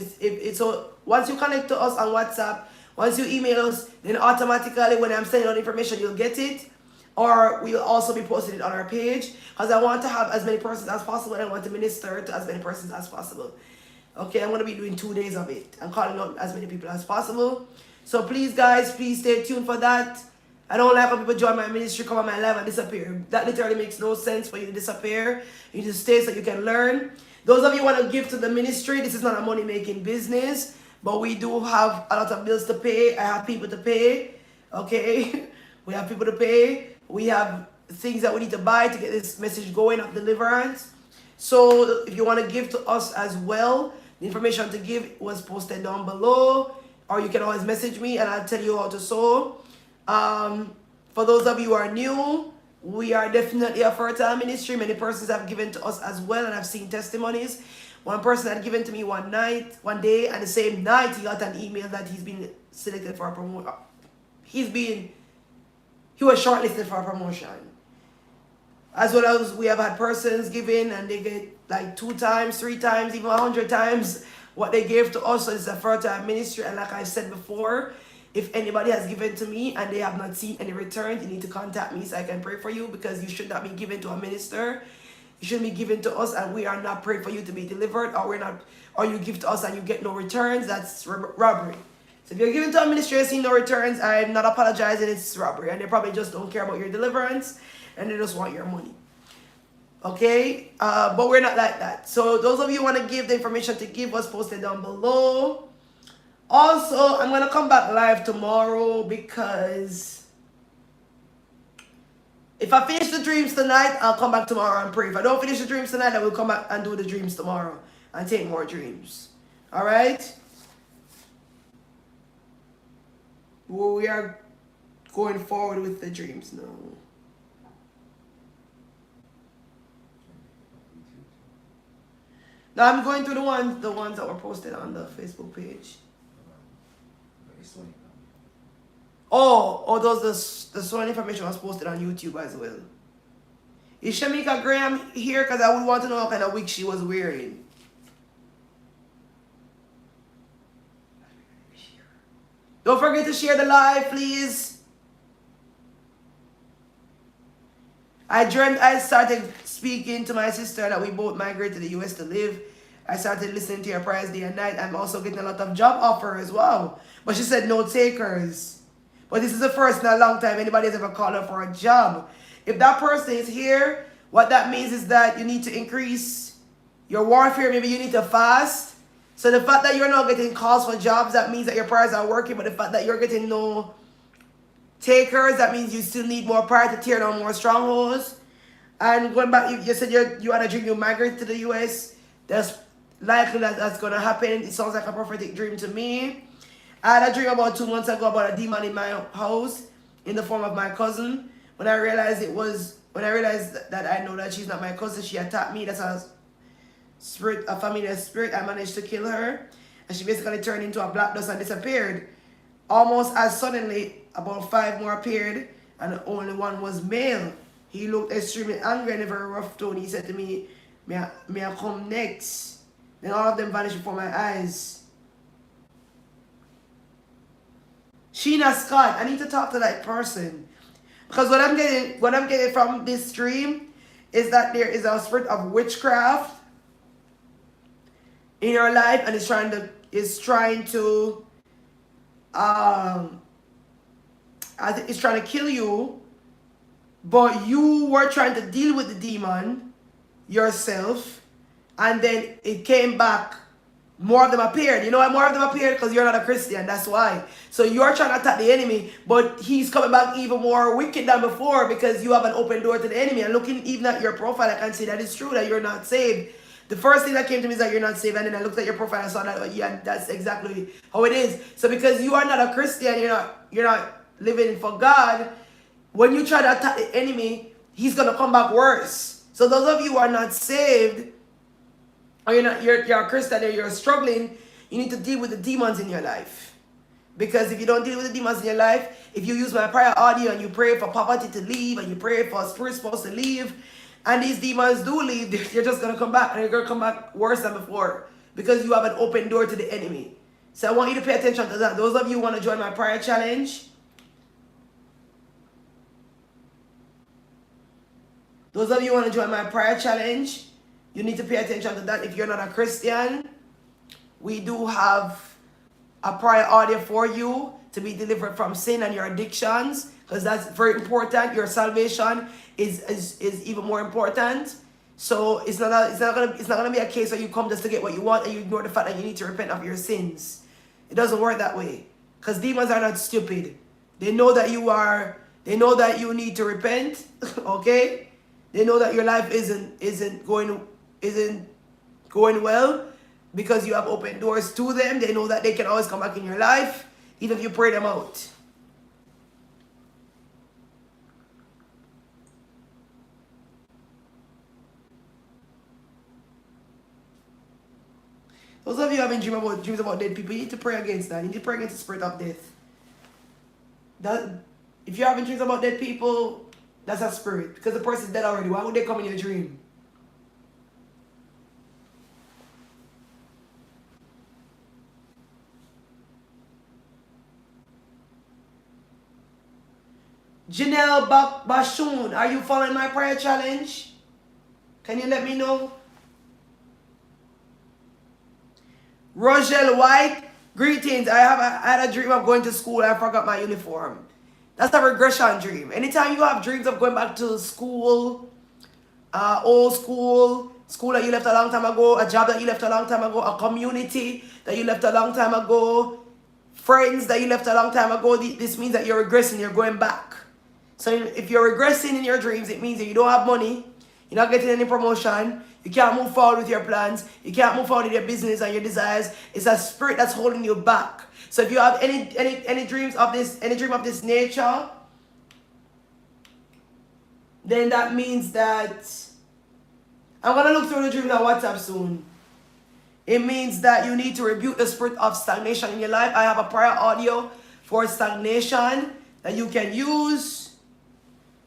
So once you connect to us on WhatsApp, once you email us, then automatically when I'm sending out information, you'll get it. Or we'll also be posting it on our page, because I want to have as many persons as possible, and I want to minister to as many persons as possible. Okay, I'm going to be doing 2 days of it. I'm calling out as many people as possible. So please, guys, please stay tuned for that. I don't like when people join my ministry, come on my live and disappear. That literally makes no sense for you to disappear. You just stay so you can learn. Those of you who want to give to the ministry, this is not a money-making business, but we do have a lot of bills to pay. I have people to pay. Okay, we have people to pay. We have things that we need to buy to get this message going of deliverance. So if you want to give to us as well, the information to give was posted down below, or you can always message me and I'll tell you how to sow. For those of you who are new, we are definitely a fertile ministry. Many persons have given to us as well, and I've seen testimonies. One person had given to me one day, and the same night he got an email that he's been selected for a promotion. He was shortlisted for a promotion. As well as we have had persons giving and they get like 2 times, 3 times, even 100 times what they gave to us. So it's a fertile ministry. And like I said before, if anybody has given to me and they have not seen any return, you need to contact me so I can pray for you, because you should not be given to a minister. You shouldn't be given to us and we are not praying for you to be delivered, or you give to us and you get no returns. That's robbery. So if you're giving to a ministry and see no returns, I'm not apologizing, it's robbery. And they probably just don't care about your deliverance and they just want your money. Okay? But we're not like that. So those of you who want to give, the information to give was posted down below. Also, I'm going to come back live tomorrow, because if I finish the dreams tonight, I'll come back tomorrow and pray. If I don't finish the dreams tonight, I will come back and do the dreams tomorrow and take more dreams. All right? Well, we are going forward with the dreams now. Now I'm going through the ones that were posted on the Facebook page. Oh, the sewing information was posted on YouTube as well. Is Shamika Graham here? Because I would want to know what kind of wig she was wearing. Don't forget to share the live, please. I dreamt I started speaking to my sister that we both migrated to the US to live. I started listening to your prayers day and night. I'm also getting a lot of job offers. Wow. But she said no takers. But this is the first in a long time anybody has ever called her for a job. If that person is here, what that means is that you need to increase your warfare. Maybe you need to fast. So the fact that you're not getting calls for jobs, that means that your prayers are working. But the fact that you're getting no takers, that means you still need more prayer to tear down more strongholds. And going back, you said you had a dream you migrated to the US. That's likely that's going to happen. It sounds like a prophetic dream to me. I had a dream about 2 months ago about a demon in my house in the form of my cousin. When I realized that I know that she's not my cousin, she attacked me. That's a spirit, a familiar spirit. I managed to kill her, and she basically turned into a black dust and disappeared. Almost as suddenly, about 5 more appeared, and only one was male. He looked extremely angry and in a very rough tone. He said to me, may I come next? Then all of them vanished before my eyes. Sheena Scott, I need to talk to that person. Because what I'm getting from this dream is that there is a spirit of witchcraft in your life, and it's trying to kill you, but you were trying to deal with the demon yourself, and then it came back. More of them appeared. You know why more of them appeared? Because you're not a Christian. That's why. So you're trying to attack the enemy, but he's coming back even more wicked than before, because you have an open door to the enemy. And looking even at your profile, I can see that it's true that you're not saved. The first thing that came to me is that you're not saved, and then I looked at your profile and saw that, yeah, that's exactly how it is. So because you are not a Christian, you're not living for God, when you try to attack the enemy, he's gonna come back worse. So those of you who are not saved, or you're a Christian and you're struggling, you need to deal with the demons in your life. Because if you don't deal with the demons in your life, if you use my prayer audio and you pray for poverty to leave, and you pray for spirit supposed to leave, and these demons do leave, they're just going to come back, and they're going to come back worse than before, because you have an open door to the enemy. So I want you to pay attention to that. Those of you who want to join my prayer challenge, you need to pay attention to that. If you're not a Christian, we do have a prayer audio for you to be delivered from sin and your addictions, because that's very important. Your salvation is even more important. So it's not gonna be a case where you come just to get what you want and you ignore the fact that you need to repent of your sins. It doesn't work that way, because demons are not stupid. They know that you need to repent. Okay, they know that your life isn't going isn't going well, because you have opened doors to them, they know that they can always come back in your life, even if you pray them out. Those of you having dreams about dead people, you need to pray against that. You need to pray against the spirit of death. That, if you're having dreams about dead people, that's a spirit. Because the person's dead already. Why would they come in your dream? Janelle Bashoon, are you following my prayer challenge? Can you let me know? Rogel White, greetings. I had a dream of going to school and I forgot my uniform. That's a regression dream. Anytime you have dreams of going back to school, old school, school that you left a long time ago, a job that you left a long time ago, a community that you left a long time ago, friends that you left a long time ago, this means that you're regressing, you're going back. So if you're regressing in your dreams, it means that you don't have money, you're not getting any promotion, you can't move forward with your plans, you can't move forward with your business and your desires. It's a spirit that's holding you back. So if you have any dreams of this, any dream of this nature, then that means that I'm gonna look through the dream on WhatsApp soon. It means that you need to rebuke the spirit of stagnation in your life. I have a prayer audio for stagnation that you can use.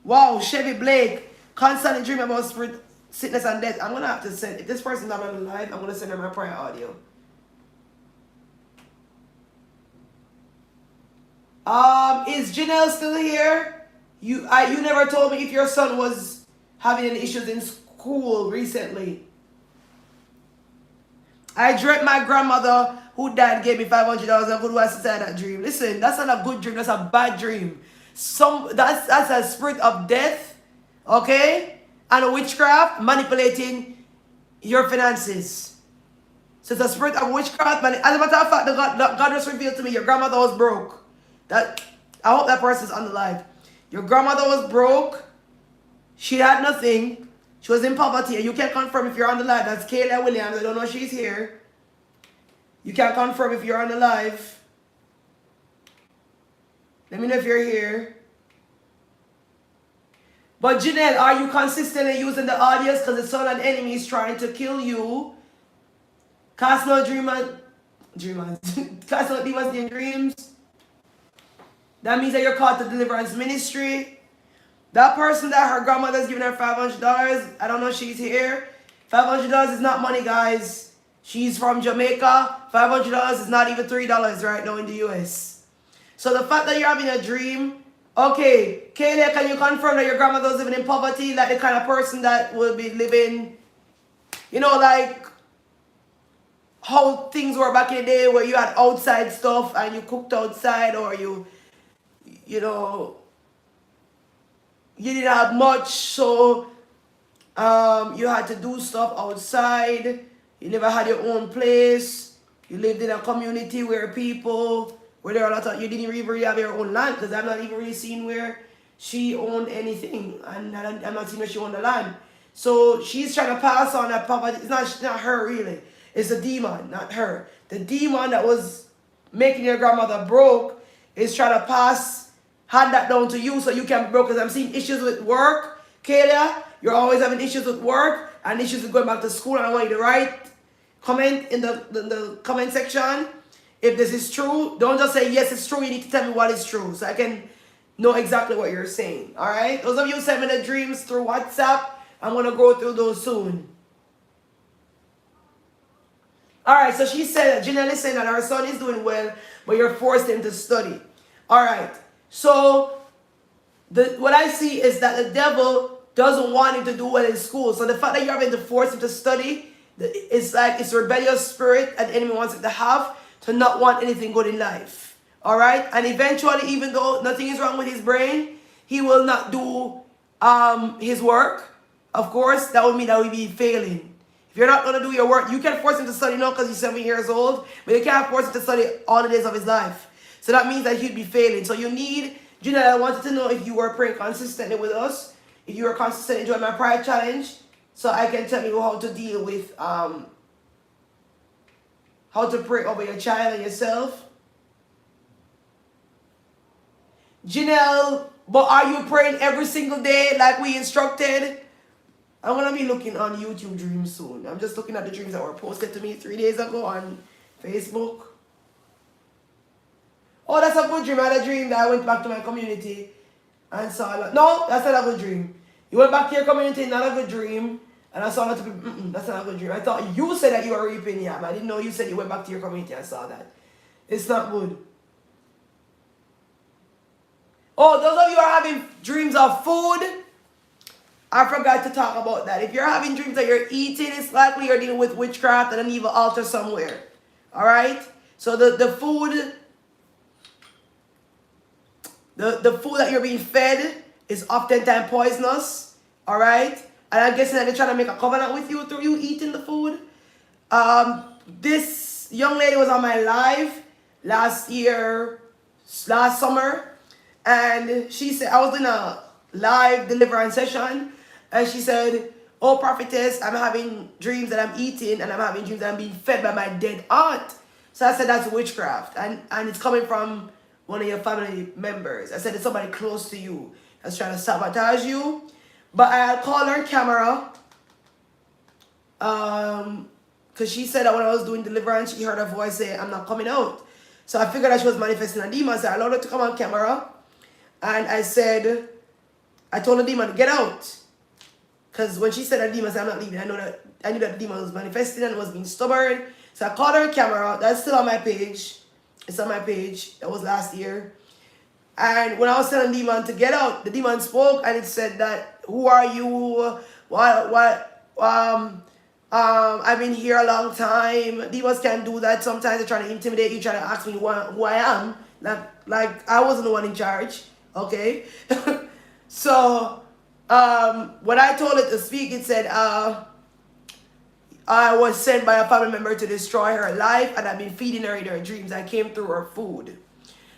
Wow, Chevy Blake, constantly dreaming about spirit, sickness, and death. I'm gonna have to send, if this person's not on the live, I'm gonna send her my prayer audio. Is Janelle still here? You never told me if your son was having any issues in school recently. I dreamt my grandmother who died gave me $500 and who was inside that dream. Listen, that's not a good dream, that's a bad dream. That's a spirit of death, okay? And a witchcraft manipulating your finances. So it's a spirit of witchcraft. As a matter of fact, God just revealed to me your grandmother was broke. I hope that person's on the live. Your grandmother was broke. She had nothing. She was in poverty. You can confirm if you're on the live. That's Kayla Williams. I don't know if she's here. You can confirm if you're on the live. Let me know if you're here. But Janelle, are you consistently using the audios? Because the son and enemy is trying to kill you. Cast no dreamers. Cast no demons in dreams. That means that you're called to Deliverance Ministry. That person that her grandmother's giving her $500, I don't know if she's here. $500 is not money, guys. She's from Jamaica. $500 is not even $3 right now in the US. So the fact that you're having a dream, okay, Kayla, can you confirm that your grandmother was living in poverty? Like the kind of person that will be living, you know, like how things were back in the day where you had outside stuff and you cooked outside, or you know, you didn't have much, so you had to do stuff outside. You never had your own place. You lived in a community where there are a lot of, you didn't even really have your own land, because I'm not even really seeing where she owned anything, and I'm not seeing where she owned the land. So she's trying to pass on that poverty. It's not her really. It's the demon, not her. The demon that was making your grandmother broke is trying to hand that down to you so you can be broke. Because I'm seeing issues with work, Kayla. You're always having issues with work and issues with going back to school. And I want you to write, comment in the comment section if this is true. Don't just say yes, it's true. You need to tell me what is true so I can know exactly what you're saying. All right? Those of you who send me the dreams through WhatsApp, I'm going to go through those soon. All right, so she said, Janelle is saying that her son is doing well, but you're forced him to study. All right, so what I see is that the devil doesn't want him to do well in school. So the fact that you're having to force him to study, it's like it's a rebellious spirit and the enemy wants it to have, to not want anything good in life. All right, and eventually, even though nothing is wrong with his brain, he will not do his work. Of course, that would mean that we'll be failing. If you're not going to do your work, you can force him to study now because he's 7 years old, but you can't force him to study all the days of his life. So that means that he'd be failing. So you need, Janelle, I wanted to know if you were praying consistently with us, if you were consistent enjoying my prayer challenge, so I can tell you how to deal with how to pray over your child and yourself. Janelle, but are you praying every single day like we instructed? I'm going to be looking on YouTube dreams soon. I'm just looking at the dreams that were posted to me 3 days ago on Facebook. Oh, that's a good dream. I had a dream that I went back to my community and saw a lot. No, that's not a good dream. You went back to your community, not a good dream. And I saw a lot of people, that's not a good dream. I thought you said that you were reaping yam. I didn't know you said you went back to your community and saw that. It's not good. Oh, those of you who are having dreams of food, I forgot to talk about that. If you're having dreams that you're eating, it's likely you're dealing with witchcraft and an evil altar somewhere. Alright? So the food, the food that you're being fed is oftentimes poisonous. Alright? And I'm guessing that they're trying to make a covenant with you through you eating the food. This young lady was on my live last summer. And she said, I was in a live deliverance session. And she said, oh, prophetess, I'm having dreams that I'm eating. And I'm having dreams that I'm being fed by my dead aunt. So I said, that's witchcraft. And it's coming from one of your family members. I said, it's somebody close to you that's trying to sabotage you. But I called her on camera. Because she said that when I was doing deliverance, she heard her voice say, I'm not coming out. So I figured that she was manifesting a demon. So I allowed her to come on camera. And I said, I told the demon to get out. Because when she said that demon, I said, I'm not leaving. I knew that the demon was manifesting and was being stubborn. So I called her on camera. That's still on my page. It's on my page. That was last year. And when I was telling the demon to get out, the demon spoke and it said that, who are you? I've been here a long time. Demons can do that. Sometimes they're trying to intimidate you, trying to ask me who I am. Like I wasn't the one in charge. Okay? So, when I told it to speak, it said, I was sent by a family member to destroy her life, and I've been feeding her in her dreams. I came through her food.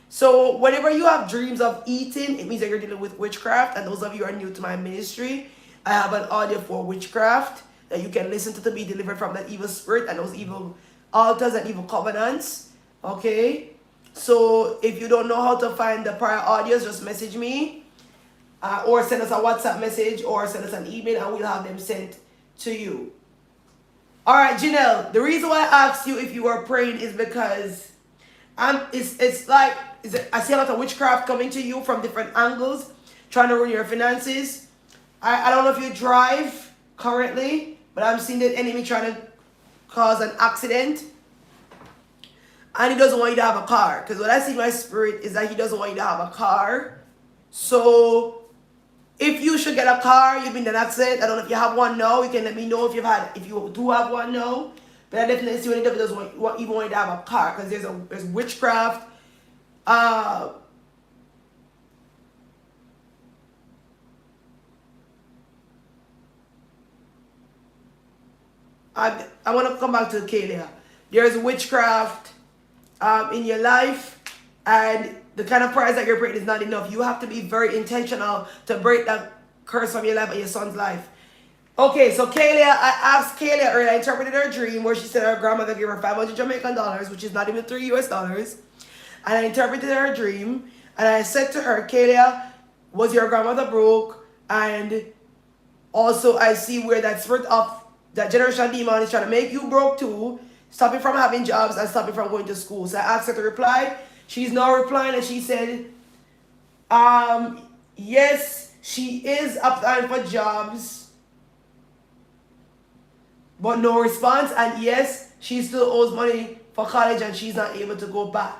So, whenever you have dreams of eating, it means that you're dealing with witchcraft. And those of you who are new to my ministry, I have an audio for witchcraft that you can listen to be delivered from that evil spirit and those evil altars and evil covenants. Okay? So, if you don't know how to find the prior audios, just message me. Or send us a WhatsApp message or send us an email and we'll have them sent to you. Alright, Janelle, the reason why I asked you if you were praying is because I see a lot of witchcraft coming to you from different angles, trying to ruin your finances. I don't know if you drive currently, but I'm seeing the enemy trying to cause an accident. And he doesn't want you to have a car. Because what I see in my spirit is that he doesn't want you to have a car. So, if you should get a car, you've been in an accident. I don't know if you have one now. You can let me know if you do have one now. But I definitely see when the devil doesn't want you to have a car. Because there's witchcraft. I want to come back to Kalia. There's witchcraft in your life, and the kind of prayers that you're praying is not enough. You have to be very intentional to break that curse from your life and your son's life. Okay, so Kalia, I asked Kalia earlier, I interpreted her dream where she said her grandmother gave her 500 Jamaican dollars, which is not even $3 US. And I interpreted her dream, and I said to her, Kalia, was your grandmother broke? And also I see where that spirit of that generation demon is trying to make you broke too, stop you from having jobs and stop you from going to school. So I asked her to reply. She's now replying and she said, yes, she is applying for jobs, but no response. And yes, she still owes money for college and she's not able to go back.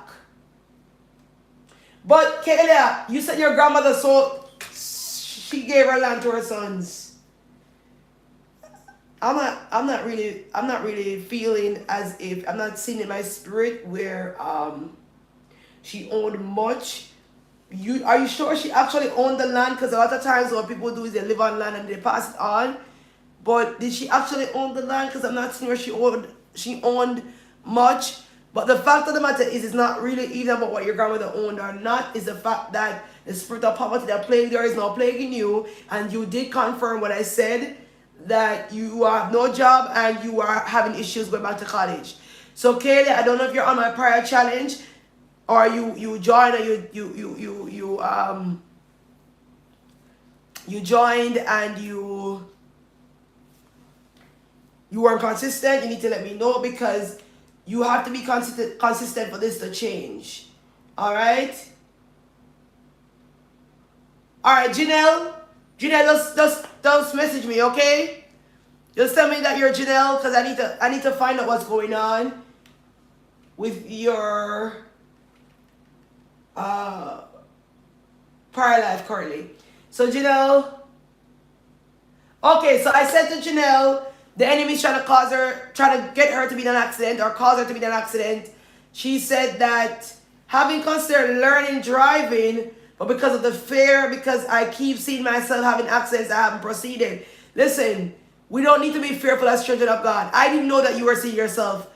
But Kalia, you said your grandmother she gave her land to her sons. I'm not really feeling as if, I'm not seeing in my spirit where she owned much. Are you sure she actually owned the land? Because a lot of times what people do is they live on land and they pass it on. But did she actually own the land? Because I'm not seeing where she owned much. But the fact of the matter is, it's not really even about what your grandmother owned or not. It's the fact that the spirit of poverty that plagued her is now plaguing you. And you did confirm what I said, that you have no job and you are having issues going back to college. So Kaylee, I don't know if you're on my prayer challenge or you joined or you joined and you weren't consistent. You need to let me know because you have to be consistent for this to change. All right, Janelle, just message me, okay? Just tell me that you're Janelle because I need to find out what's going on with your prior life currently. So Janelle, okay, so I said to Janelle, the enemy's trying to get her to be in an accident or cause her to be in an accident. She said that having considered learning driving, but because of the fear, because I keep seeing myself having accidents, I haven't proceeded. Listen, we don't need to be fearful as children of God. I didn't know that you were seeing yourself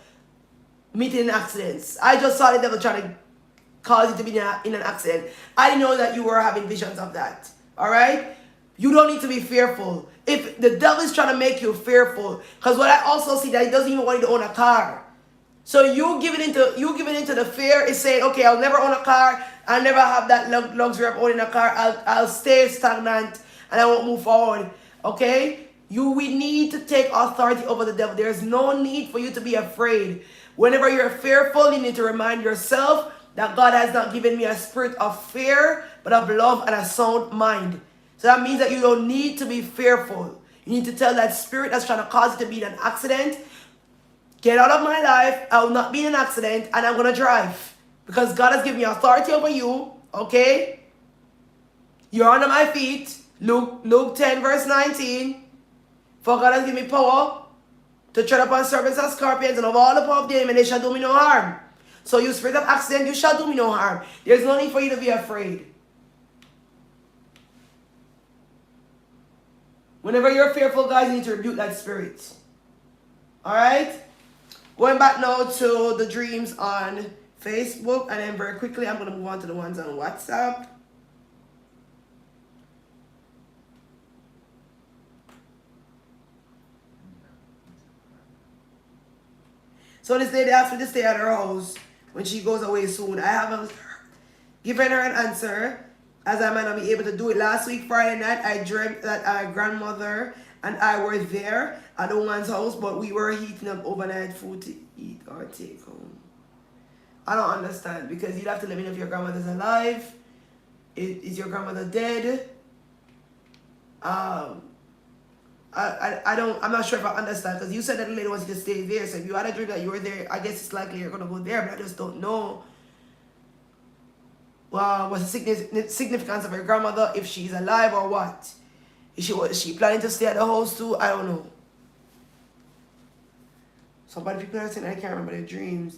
meeting accidents. I just saw the devil trying to cause you to be in an accident. I didn't know that you were having visions of that. All right? You don't need to be fearful. If the devil is trying to make you fearful, because what I also see that he doesn't even want you to own a car. So you giving into the fear is saying, okay, I'll never own a car. I'll never have that luxury of owning a car. I'll stay stagnant and I won't move forward. Okay? We need to take authority over the devil. There's no need for you to be afraid. Whenever you're fearful, you need to remind yourself that God has not given me a spirit of fear, but of love and a sound mind. So that means that you don't need to be fearful. You need to tell that spirit that's trying to cause you to be in an accident, get out of my life, I will not be in an accident, and I'm going to drive. Because God has given me authority over you, okay? You're under my feet. Luke 10 verse 19. For God has given me power to tread upon serpents and scorpions and of all the power of the enemy, and they shall do me no harm. So you spirit of accident, you shall do me no harm. There's no need for you to be afraid. Whenever you're fearful, guys, you need to rebuke that spirit. Alright? Going back now to the dreams on Facebook, and then very quickly I'm going to move on to the ones on WhatsApp. So this lady asked me to stay at her house when she goes away soon. I haven't given her an answer, as I might not be able to do it. Last week, Friday night, I dreamt that our grandmother and I were there at the woman's house, but we were heating up overnight food to eat or take home. I don't understand, because you'd have to let me know if your grandmother's alive. Is your grandmother dead? I'm not sure if I understand, because you said that the lady wants you to stay there. So if you had a dream that you were there, I guess it's likely you're going to go there, but I just don't know. What's the significance of her grandmother, if she's alive or what? Is she planning to stay at the house too? I don't know. Somebody people are saying I can't remember their dreams.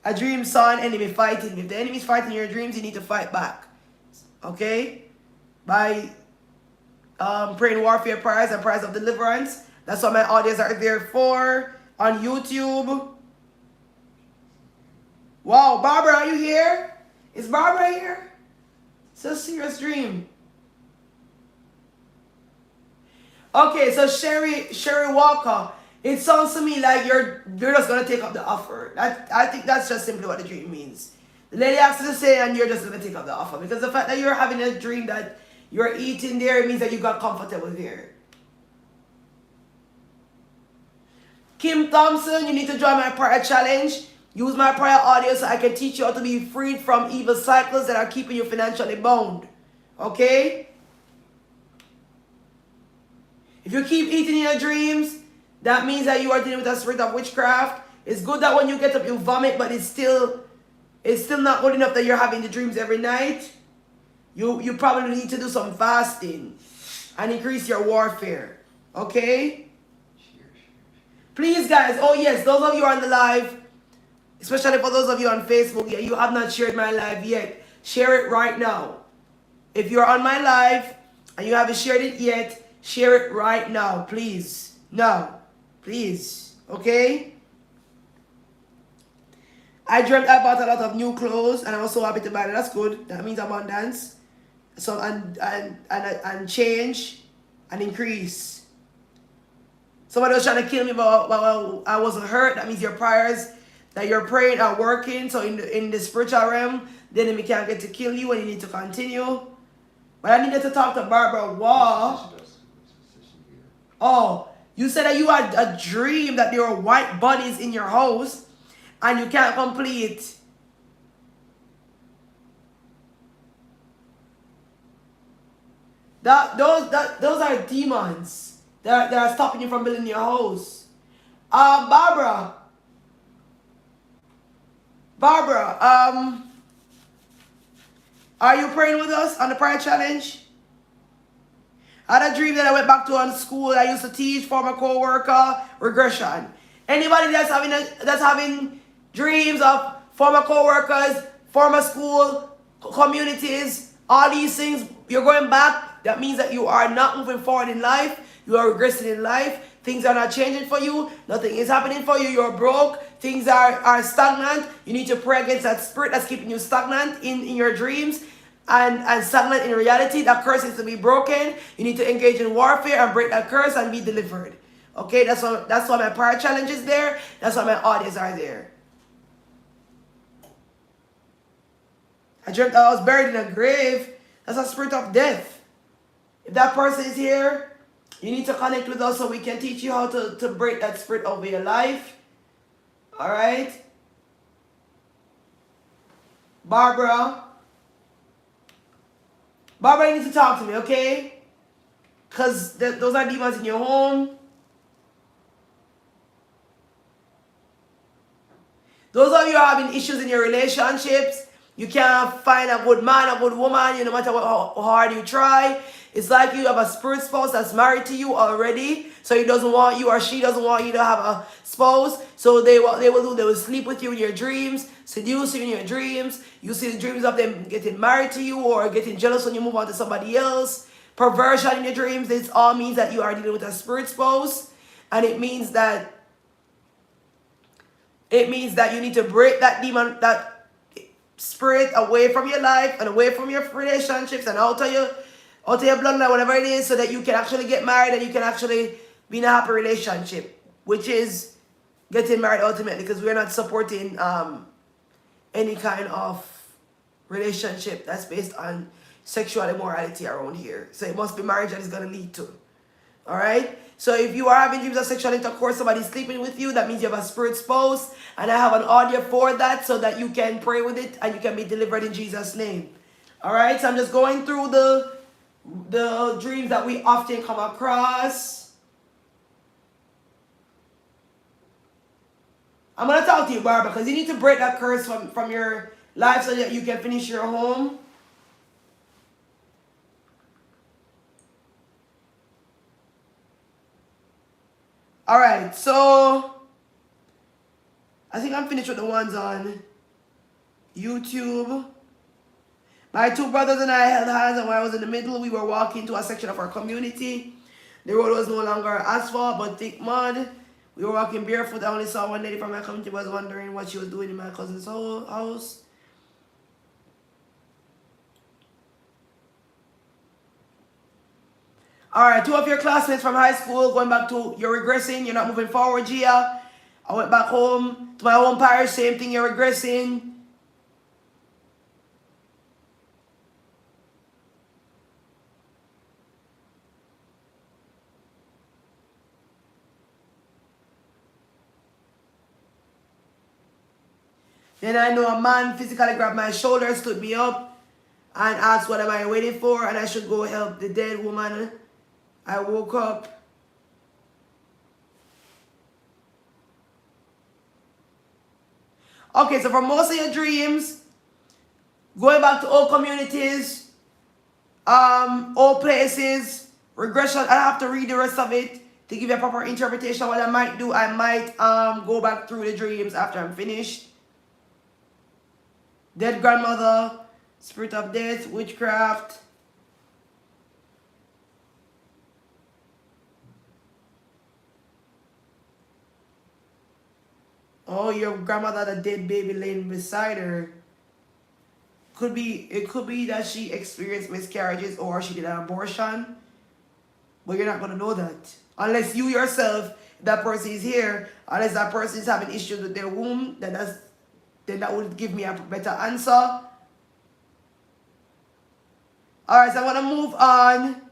A dream saw an enemy fighting. If the enemy is fighting your dreams, you need to fight back. Okay? By praying warfare prayers and prayers of deliverance. That's what my audios are there for. On YouTube. Wow, Barbara, are you here? Is Barbara here? It's a serious dream. Okay, so Sherry Walker. It sounds to me like you're just gonna take up the offer. I think that's just simply what the dream means. The lady asks you to say, and you're just gonna take up the offer, because the fact that you're having a dream that you're eating there, it means that you got comfortable there. Kim Thompson, you need to join my prayer challenge. Use my prayer audio so I can teach you how to be freed from evil cycles that are keeping you financially bound. Okay? If you keep eating in your dreams, that means that you are dealing with a spirit of witchcraft. It's good that when you get up you vomit, but it's still not good enough that you're having the dreams every night. You probably need to do some fasting and increase your warfare. Okay? Please, guys. Oh, yes. Those of you on the live, especially for those of you on Facebook, yeah, you have not shared my live yet. Share it right now. If you're on my live and you haven't shared it yet, share it right now, please. Now, please. Okay? I dreamt I bought a lot of new clothes and I was so happy to buy them. That's good. That means abundance. So and change and increase. Somebody was trying to kill me, but I wasn't hurt. That means your prayers that you're praying are working. So in the spiritual realm, the enemy can't get to kill you and you need to continue. But I needed to talk to Barbara Wall. Oh, you said that you had a dream that there were white bodies in your house and you can't complete. Those are demons that are stopping you from building your house. Barbara, are you praying with us on the prayer challenge? I had a dream that I went back to on school. I used to teach, former co-worker, regression. Anybody that's having dreams of former co-workers, former school, communities, all these things, you're going back. That means that you are not moving forward in life. You are regressing in life. Things are not changing for you. Nothing is happening for you. You're broke. Things are stagnant. You need to pray against that spirit that's keeping you stagnant in your dreams and stagnant in reality. That curse is to be broken. You need to engage in warfare and break that curse and be delivered. Okay, that's why my prayer challenge is there. That's why my audience are there. I dreamt that I was buried in a grave. That's a spirit of death. If that person is here, you need to connect with us so we can teach you how to break that spirit over your life. Alright? Barbara, you need to talk to me, okay? Because those are demons in your home. Those of you are having issues in your relationships. You can't find a good man, a good woman, no matter how hard you try. It's like you have a spirit spouse that's married to you already. So he doesn't want you or she doesn't want you to have a spouse. So they will sleep with you in your dreams, seduce you in your dreams. You see the dreams of them getting married to you or getting jealous when you move on to somebody else. Perversion in your dreams. This all means that you are dealing with a spirit spouse. And it means that you need to break that demon, that spirit away from your life and away from your relationships and out of your bloodline, whatever it is, so that you can actually get married and you can actually be in a happy relationship, which is getting married ultimately, because we're not supporting any kind of relationship that's based on sexual immorality around here. So it must be marriage that is going to lead to. All right? So if you are having dreams of sexual intercourse, somebody's sleeping with you, that means you have a spirit spouse. And I have an audio for that so that you can pray with it and you can be delivered in Jesus' name. All right? So I'm just going through the dreams that we often come across. I'm going to talk to you, Barbara, because you need to break that curse from your life so that you can finish your home. Alright, so I think I'm finished with the ones on YouTube. My two brothers and I held hands, and when I was in the middle, we were walking to a section of our community. The road was no longer asphalt, but thick mud. We were walking barefoot. I only saw one lady from my community was wondering what she was doing in my cousin's house. Alright, two of your classmates from high school going back to, you're regressing, you're not moving forward, Gia. I went back home to my home parish, same thing, you're regressing. Then I know a man physically grabbed my shoulder, stood me up, and asked what am I waiting for, and I should go help the dead woman. I woke up. Okay, so for most of your dreams, going back to old communities, old places, regression, I have to read the rest of it to give you a proper interpretation. What I might do, I might go back through the dreams after I'm finished. Dead grandmother, spirit of death, witchcraft. Oh, your grandmother had a dead baby laying beside her. It could be that she experienced miscarriages or she did an abortion. But you're not going to know that. Unless you yourself that person is here, unless that person is having issues with their womb, then that would give me a better answer. Alright, so I want to move on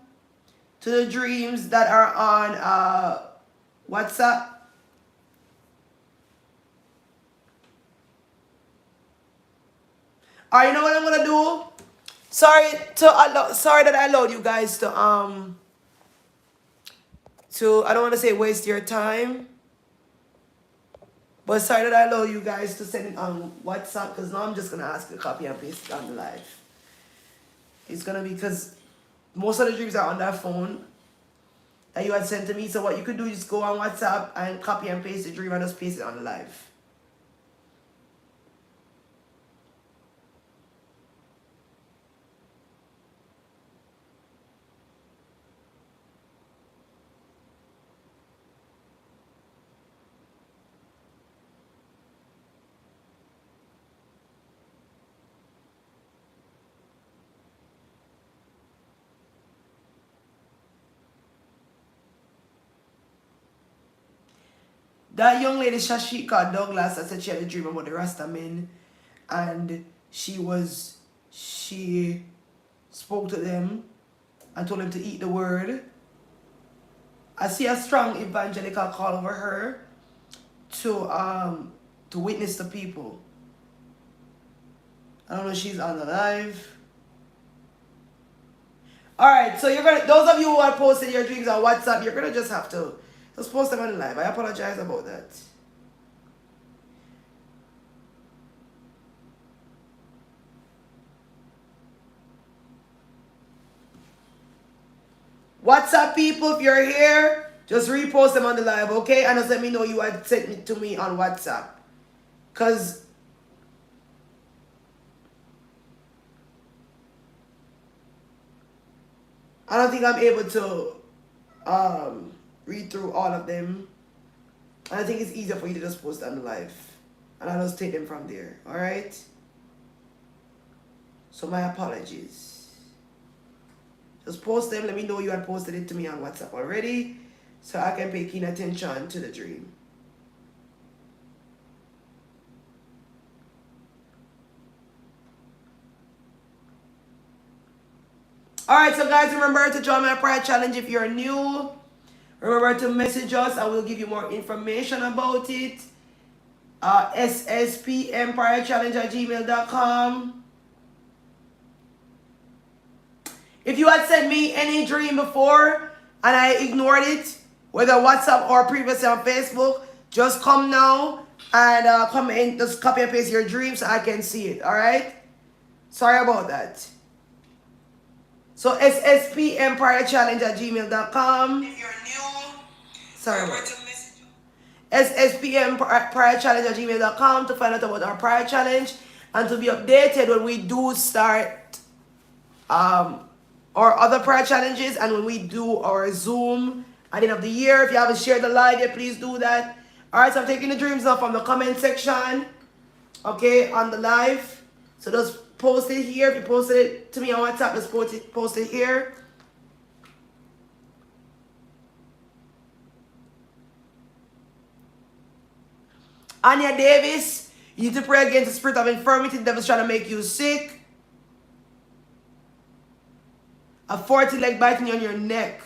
to the dreams that are on WhatsApp. Alright, you know what I'm gonna do? Sorry that I allowed you guys to I don't want to say waste your time, but sorry that I allow you guys to send it on WhatsApp, because now I'm just gonna ask you to copy and paste it on the live. It's gonna be, because most of the dreams are on that phone that you had sent to me. So what you could do is go on WhatsApp and copy and paste the dream and just paste it on the live. That young lady, Shashika Douglas, I said she had a dream about the Rasta men, and she spoke to them and told them to eat the word. I see a strong evangelical call over her to witness to people. I don't know if she's on the live. Alright, so those of you who are posting your dreams on WhatsApp, you're gonna just have to just post them on the live. I apologize about that. WhatsApp people, if you're here, just repost them on the live, okay? And just let me know you had sent it to me on WhatsApp. Because I don't think I'm able to read through all of them. And I think it's easier for you to just post on the live. And I'll just take them from there. Alright? So my apologies. Just post them. Let me know you had posted it to me on WhatsApp already, so I can pay keen attention to the dream. Alright, so guys, remember to join my prayer challenge if you're new. Remember to message us and we'll give you more information about it. sspmprayerchallenge@gmail.com. If you had sent me any dream before and I ignored it, whether WhatsApp or previously on Facebook, just come now and come in, just copy and paste your dream so I can see it, alright? Sorry about that. So sspmprayerchallenge@gmail.com. If you're new, sorry about that. sspmprayerchallenge@gmail.com to find out about our prayer challenge and to be updated when we do start our other prayer challenges and when we do our Zoom at the end of the year. If you haven't shared the live yet, please do that. Alright, so I'm taking the dreams now from the comment section, okay, on the live. So just post it here. If you posted it to me on WhatsApp, just post it here. Anya Davis, you need to pray against the spirit of infirmity. The devil's trying to make you sick. A 40-leg biting on your neck.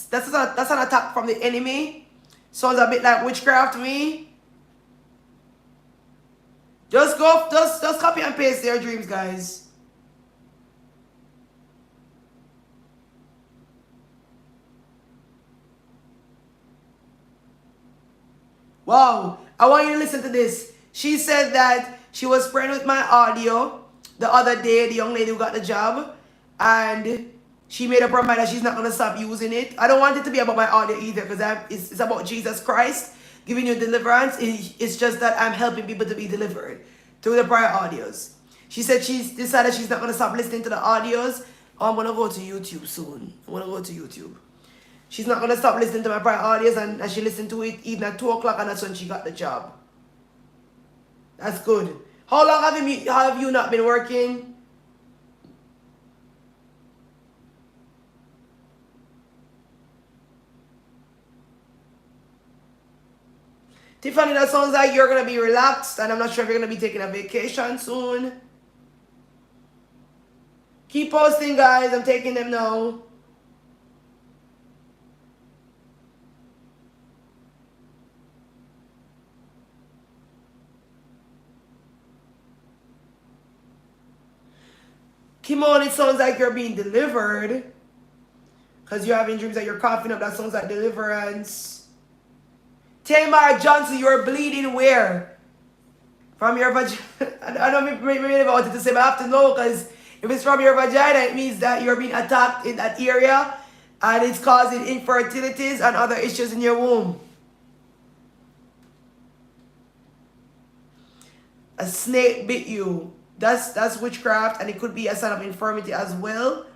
That's an attack from the enemy. Sounds a bit like witchcraft to me. Just copy and paste their dreams, guys. Wow, I want you to listen to this. She said that she was praying with my audio the other day, the young lady who got the job, and she made up her mind that she's not going to stop using it. I don't want it to be about my audio either, because it's about Jesus Christ giving you deliverance. It's just that I'm helping people to be delivered through the prayer audios. She said she's decided she's not going to stop listening to the audios. Oh, I'm going to go to YouTube soon. I'm going to go to YouTube. She's not going to stop listening to my prayer audios, and she listened to it even at 2 o'clock, and that's when she got the job. That's good. How long have you not been working? Tiffany, that sounds like you're going to be relaxed, and I'm not sure if you're going to be taking a vacation soon. Keep posting, guys. I'm taking them now. Kimon, it sounds like you're being delivered. Because you're having dreams that you're coughing up. That sounds like deliverance. Tamar Johnson, you're bleeding where? From your vagina. I don't know maybe about it to say, but I have to know, because if it's from your vagina, it means that you're being attacked in that area and it's causing infertilities and other issues in your womb. A snake bit you. That's witchcraft, and it could be a sign of infirmity as well.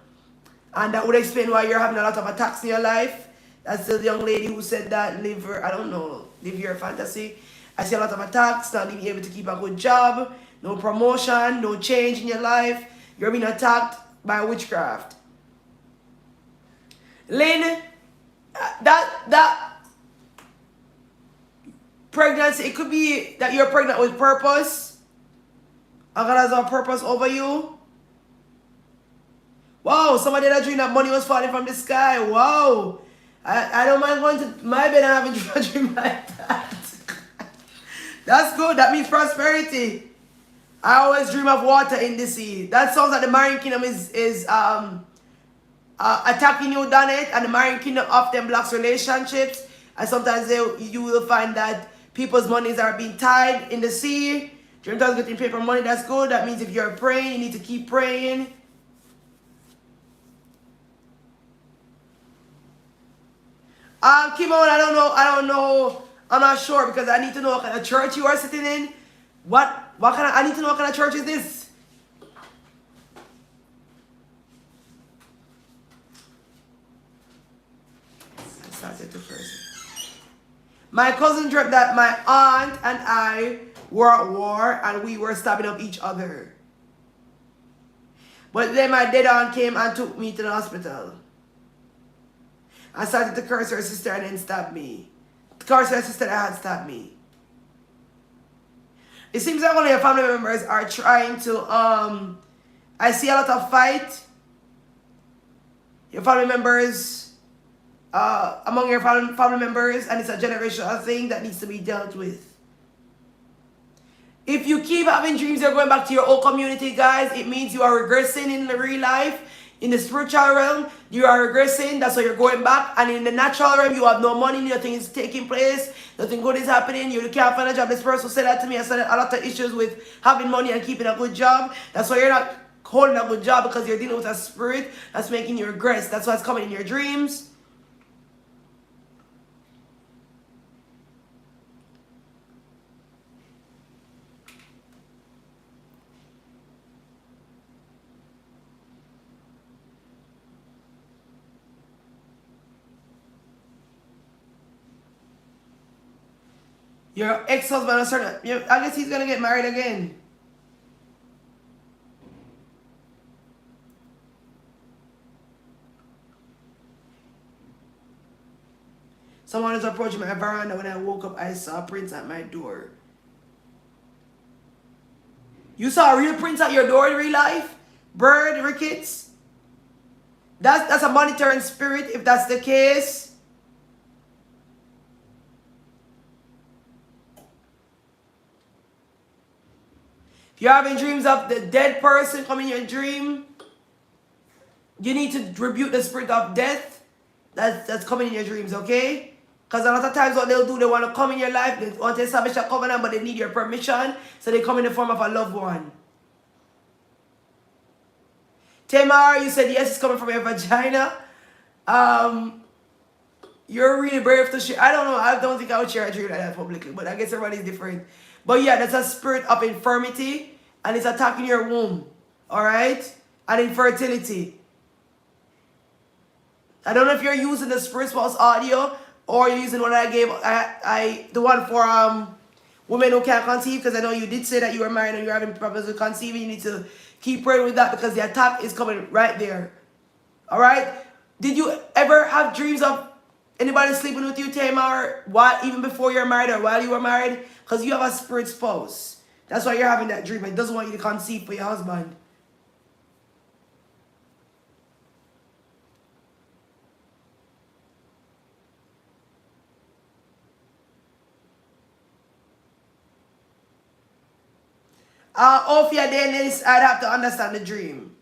And that would explain why you're having a lot of attacks in your life. That's the young lady who said that, live your fantasy. I see a lot of attacks, not being able to keep a good job, no promotion, no change in your life. You're being attacked by witchcraft. Lynn, that pregnancy, it could be that you're pregnant with purpose. And God has a purpose over you. Wow, somebody had a dream that money was falling from the sky. Wow. I don't mind going to my bed and having a dream like that. That's good. That means prosperity. I always dream of water in the sea. That sounds like the marine kingdom is attacking you, done it, and the marine kingdom often blocks relationships. And sometimes you will find that people's monies are being tied in the sea. Dream times getting paper money. That's good. That means if you're praying, you need to keep praying. Kimon, I don't know. I'm not sure, because I need to know what kind of church you are sitting in. I need to know what kind of church is this. I started to first. My cousin dreamt that my aunt and I were at war and we were stabbing up each other. But then my dead aunt came and took me to the hospital. I started to curse her sister and then stabbed me. Curse her sister that had stabbed me. It seems like one of your family members are trying to, I see a lot of fight. Your family members, among your family members, and it's a generational thing that needs to be dealt with. If you keep having dreams you're going back to your old community, guys, it means you are regressing in the real life. In the spiritual realm, you are regressing. That's why you're going back. And in the natural realm, you have no money. Nothing is taking place. Nothing good is happening. You can't find a job. This person said that to me. I said a lot of issues with having money and keeping a good job. That's why you're not holding a good job, because you're dealing with a spirit that's making you regress. That's why it's coming in your dreams. Your ex-husband, I guess he's going to get married again. Someone is approaching my veranda. When I woke up, I saw prints at my door. You saw a real prints at your door in real life? Bird, rickets? That's a monitoring spirit, if that's the case. If you're having dreams of the dead person coming in your dream, you need to rebuke the spirit of death that's coming in your dreams, okay? Because a lot of times what they'll do, they want to come in your life, they want to establish a covenant, but they need your permission, so they come in the form of a loved one. Tamar, you said yes, it's coming from your vagina. You're really brave to share. I don't know, I don't think I would share a dream like that publicly, but I guess everybody's different. But yeah, that's a spirit of infirmity, and it's attacking your womb, all right? And infertility. I don't know if you're using the Spirit Spouse audio, or you're using what I gave, the one for women who can't conceive, because I know you did say that you were married and you're having problems with conceiving. You need to keep praying with that, because the attack is coming right there, all right? Did you ever have dreams of anybody sleeping with you, Tamar, even before you're married or while you were married? Because you have a spirit spouse. That's why you're having that dream. It doesn't want you to conceive for your husband. Ophia Dennis, I'd have to understand the dream.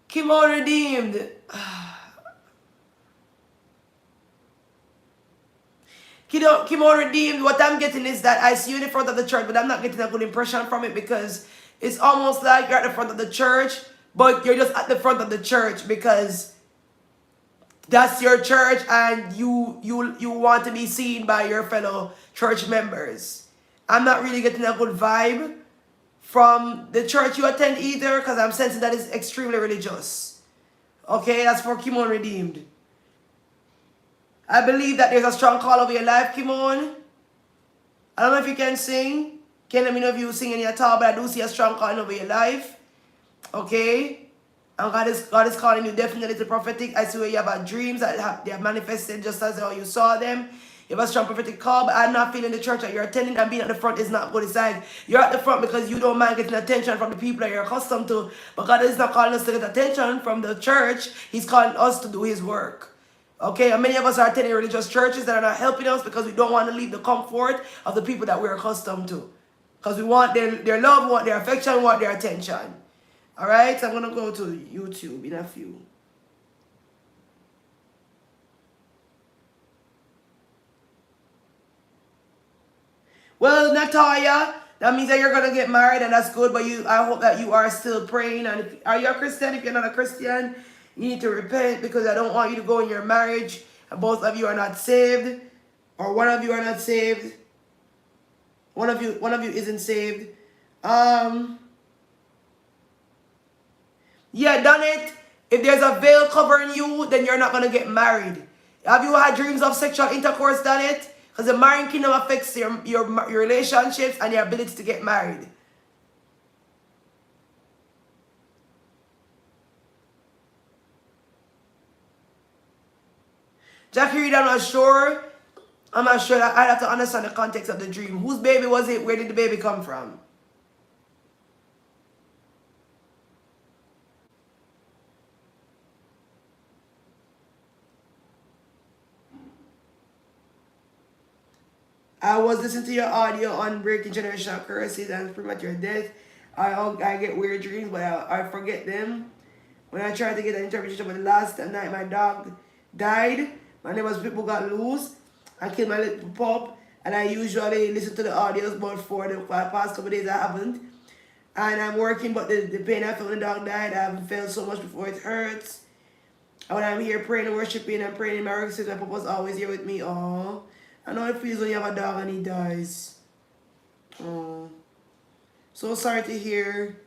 Kimon redeemed. Kimon redeemed. What I'm getting is that I see you in the front of the church, but I'm not getting a good impression from it because it's almost like you're at the front of the church, but you're just at the front of the church because that's your church and you want to be seen by your fellow church members. I'm not really getting a good vibe from the church you attend either because I'm sensing that it's extremely religious. Okay, that's for Kimon redeemed. I believe that there's a strong call over your life, Kimon. I don't know if you can sing. Can't let me know if you sing any at all, but I do see a strong calling over your life. Okay? And God is calling you definitely to prophetic. I see where you have dreams that they have manifested just as how you saw them. You have a strong prophetic call, but I'm not feeling the church that you're attending, and being at the front is not good. It's like you're at the front because you don't mind getting attention from the people that you're accustomed to. But God is not calling us to get attention from the church. He's calling us to do His work. Okay, and many of us are attending religious churches that are not helping us because we don't want to leave the comfort of the people that we're accustomed to. Because we want their love, we want their affection, we want their attention. Alright, so I'm going to go to YouTube in a few. Well, Natalia, that means that you're going to get married and that's good, but I hope that you are still praying. And are you a Christian? If you're not a Christian, you need to repent because I don't want you to go in your marriage and both of you are not saved, or one of you are not saved. One of you isn't saved. Yeah, done it. If there's a veil covering you, then you're not going to get married. Have you had dreams of sexual intercourse, done it? Because the marrying kingdom affects your relationships and your ability to get married. Jackie Reed, I'm not sure. I'm not sure. I'd have to understand the context of the dream. Whose baby was it? Where did the baby come from? I was listening to your audio on breaking generational curses and premature death. I get weird dreams, but I forget them. When I tried to get an interpretation, but the last night my dog died. My neighbor's people got loose. I killed my little pup, and I usually listen to the audios, but for the past couple of days I haven't. And I'm working, but the pain I felt when the dog died, I haven't felt so much before it hurts. And when I'm here praying and worshiping and praying in my work, my papa's always here with me. Oh, I know it feels when you have a dog and he dies. Oh, so sorry to hear.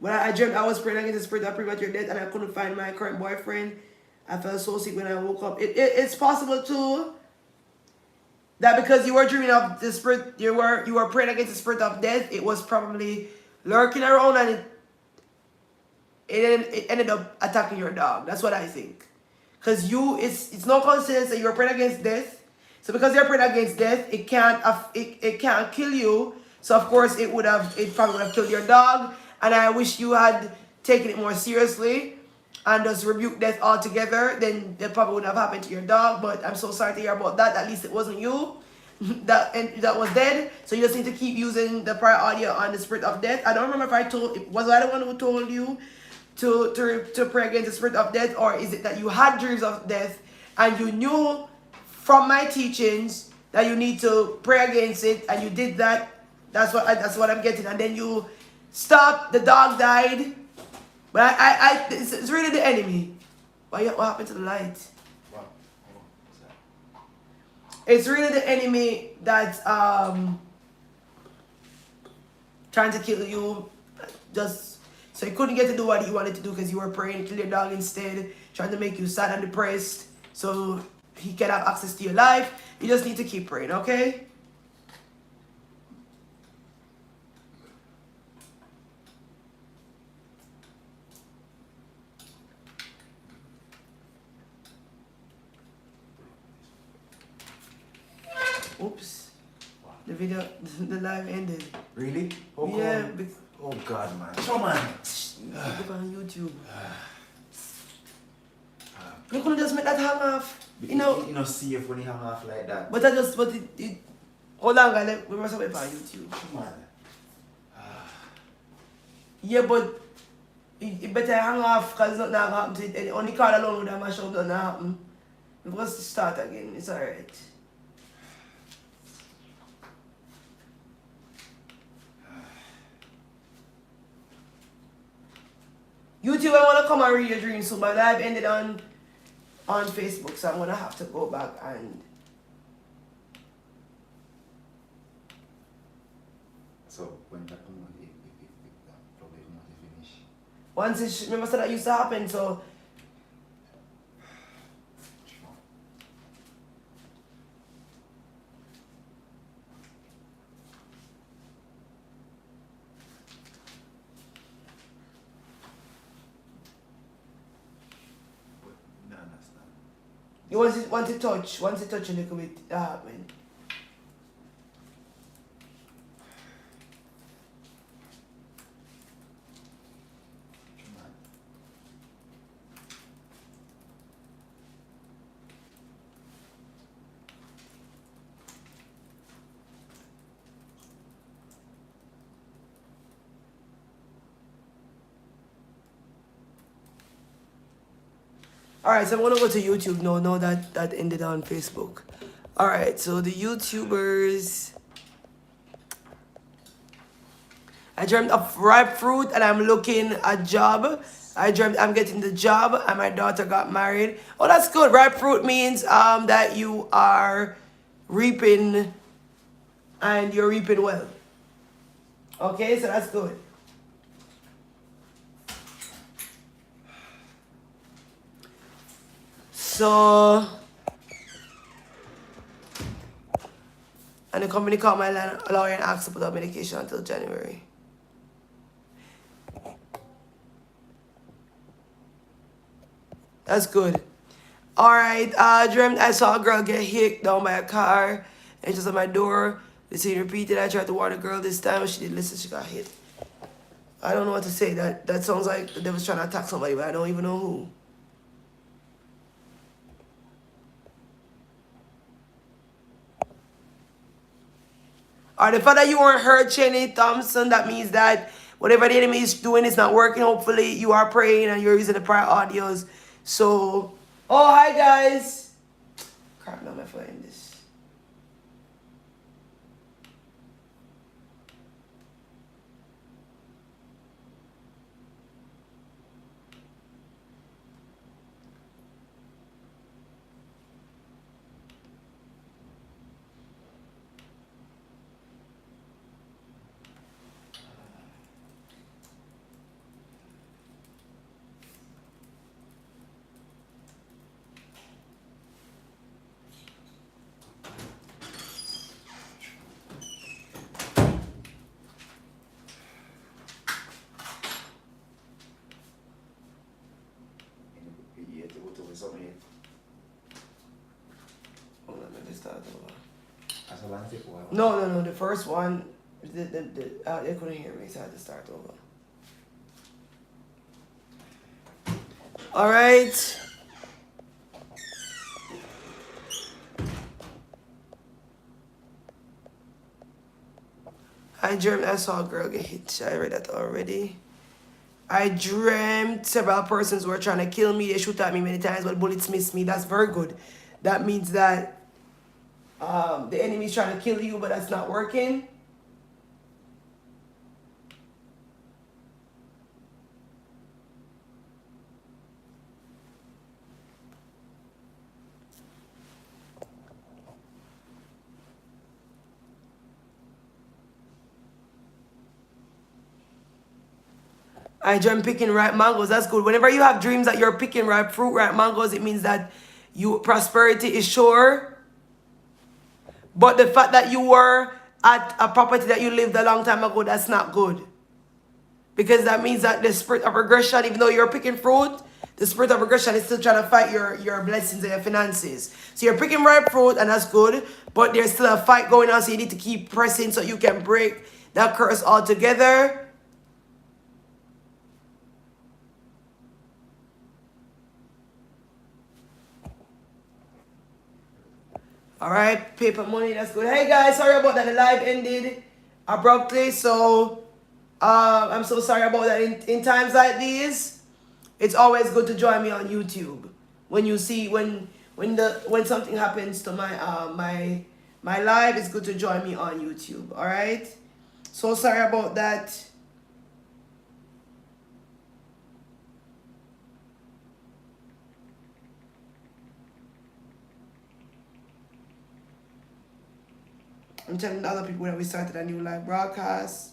But I dreamt I was praying against the spirit of premature death and I couldn't find my current boyfriend. I felt so sick when I woke up. It's possible too that because you were dreaming of the spirit, you were praying against the spirit of death, it was probably lurking around and it ended up attacking your dog. That's what I think. Because it's no coincidence that you're praying against death. So because you're praying against death, it can't kill you. So of course it probably would have killed your dog. And I wish you had taken it more seriously and just rebuked death altogether. Then that probably wouldn't have happened to your dog. But I'm so sorry to hear about that. At least it wasn't you that was dead. So you just need to keep using the prior audio on the spirit of death. I don't remember if was I the one who told you to pray against the spirit of death, or is it that you had dreams of death and you knew from my teachings that you need to pray against it and you did that? That's what I'm getting. And then you stopped, the dog died. But it's really the enemy. What happened to the light? What? It's really the enemy that's trying to kill you. Just so you couldn't get to do what you wanted to do because you were praying to kill your dog instead, trying to make you sad and depressed so he can have access to your life. You just need to keep praying, okay? Oops. The video, the live ended. Really? How come? Yeah. Oh God, man. Come on. Look on YouTube. You couldn't just make that hang off. You know, see if when you hang off like that. but it hold on, guys. We must have it on YouTube. Come on. Yeah, but it better hang off because nothing happen to it. And only call alone with that mash up doesn't happen. We must start again. It's alright. YouTube, I want to come and read your dreams soon. My live ended on Facebook, so I'm gonna have to go back and. So when that come on, if that probably come on to finish. Once it remember so that used to happen, so No, that's not. you once it touch a little bit, that happen. Come on. Alright, so I'm gonna go to YouTube now. Now that ended on Facebook. Alright, so the YouTubers. I dreamt of ripe fruit and I'm looking a job. I dreamt I'm getting the job and my daughter got married. Oh, that's good. Ripe fruit means that you are reaping and you're reaping well. Okay, so that's good. So, and the company called my lawyer and asked to put up medication until January. That's good. Alright, dreamt I saw a girl get hit down by a car and just at my door. The scene repeated. I tried to warn the girl this time, but she didn't listen. She got hit. I don't know what to say. That sounds like the devil's trying to attack somebody, but I don't even know who. Or the fact that you weren't hurt, Cheney Thompson, that means that whatever the enemy is doing is not working. Hopefully you are praying and you're using the prayer audios. So, oh, hi guys. Crap, now my phone in this. Hold on, let me start over. No. The first one, they couldn't hear me, so I had to start over. All right. I dreamt I saw a girl get hit. I read that already. I dreamt several persons were trying to kill me. They shoot at me many times, but bullets missed me. That's very good. That means that the enemy is trying to kill you, but that's not working. I dream picking ripe mangoes. That's good. Whenever you have dreams that you're picking ripe fruit, ripe mangoes, it means that prosperity is sure. But the fact that you were at a property that you lived a long time ago, that's not good. Because that means that the spirit of regression, even though you're picking fruit, the spirit of regression is still trying to fight your blessings and your finances. So you're picking ripe fruit, and that's good, but there's still a fight going on, so you need to keep pressing so you can break that curse altogether. All right, paper money, that's good. Hey guys, sorry about that. The live ended abruptly, so I'm so sorry about that. In times like these, it's always good to join me on YouTube. When you see when something happens to my live, it's good to join me on YouTube. All right, so sorry about that. I'm telling the other people that we started a new live broadcast.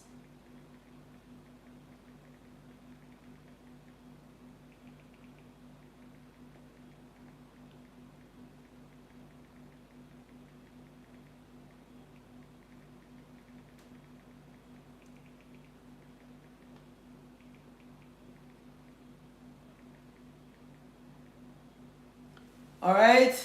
All right,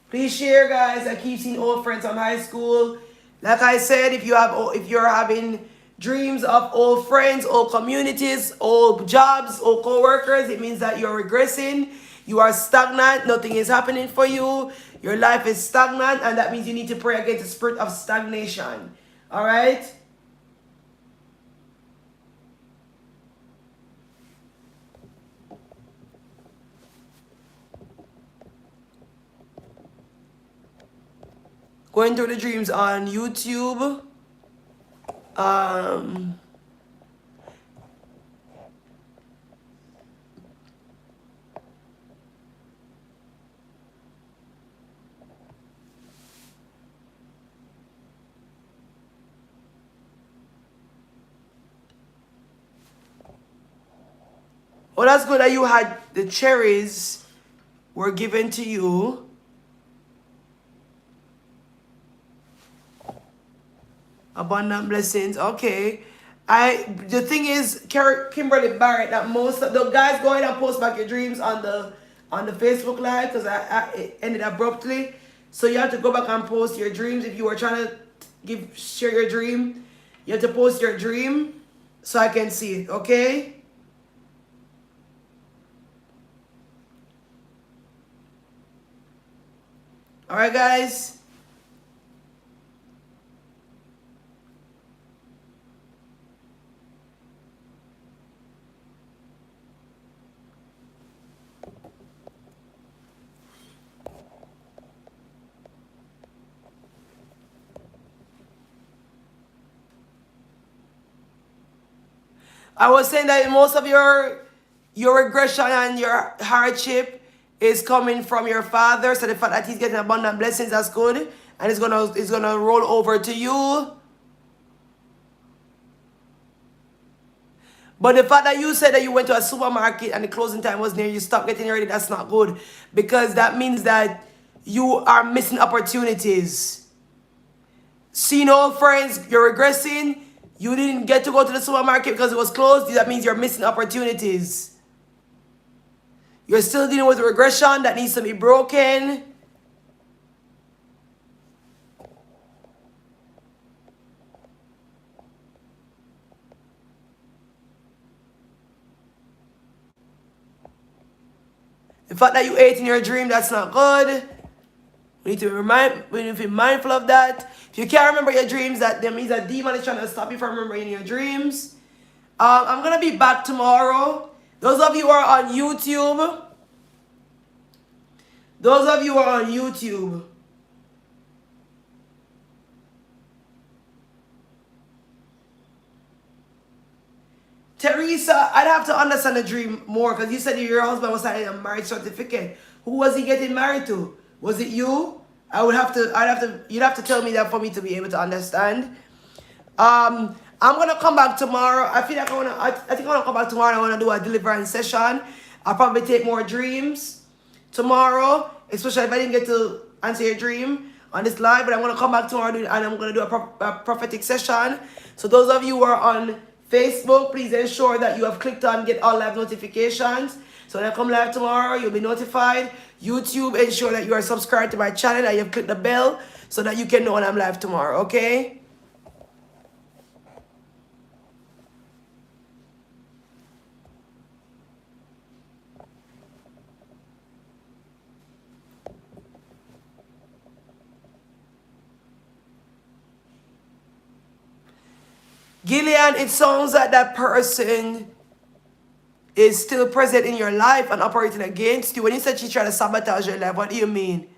please share, guys. I keep seeing old friends from high school. Like I said, if you're having dreams of old friends, old communities, old jobs, old co-workers, it means that you're regressing. You are stagnant. Nothing is happening for you. Your life is stagnant, and that means you need to pray against the spirit of stagnation. All right? Going through the dreams on YouTube. Oh, that's good that you had the cherries were given to you. Abundant blessings. Okay. The thing is, Kimberly Barrett, that most of the guys go ahead and post back your dreams on the Facebook live, because it ended abruptly. So you have to go back and post your dreams. If you were trying to share your dream, you have to post your dream so I can see it. Okay. All right, guys. I was saying that most of your regression and your hardship is coming from your father. So the fact that he's getting abundant blessings, that's good. And it's gonna roll over to you. But the fact that you said that you went to a supermarket and the closing time was near, you stopped getting ready, that's not good. Because that means that you are missing opportunities. See, no friends, you're regressing. You didn't get to go to the supermarket because it was closed. That means you're missing opportunities. You're still dealing with regression that needs to be broken. The fact that you ate in your dream, that's not good. We need to be mindful of that. If you can't remember your dreams, that means that demon is trying to stop you from remembering your dreams. I'm going to be back tomorrow. Those of you who are on YouTube. Teresa, I'd have to understand the dream more, because you said your husband was signing a marriage certificate. Who was he getting married to? Was it you? You'd have to tell me that for me to be able to understand. I'm gonna come back tomorrow. I think I wanna come back tomorrow. I wanna do a deliverance session. I'll probably take more dreams tomorrow, especially if I didn't get to answer your dream on this live. But I'm gonna come back tomorrow and I'm gonna do a prophetic session. So those of you who are on Facebook, please ensure that you have clicked on get all live notifications, So when I come live tomorrow, you'll be notified. YouTube, ensure that you are subscribed to my channel and you've clicked the bell so that you can know when I'm live tomorrow, okay? Gillian, it sounds like that person is still present in your life and operating against you. When you said she tried to sabotage your life, what do you mean?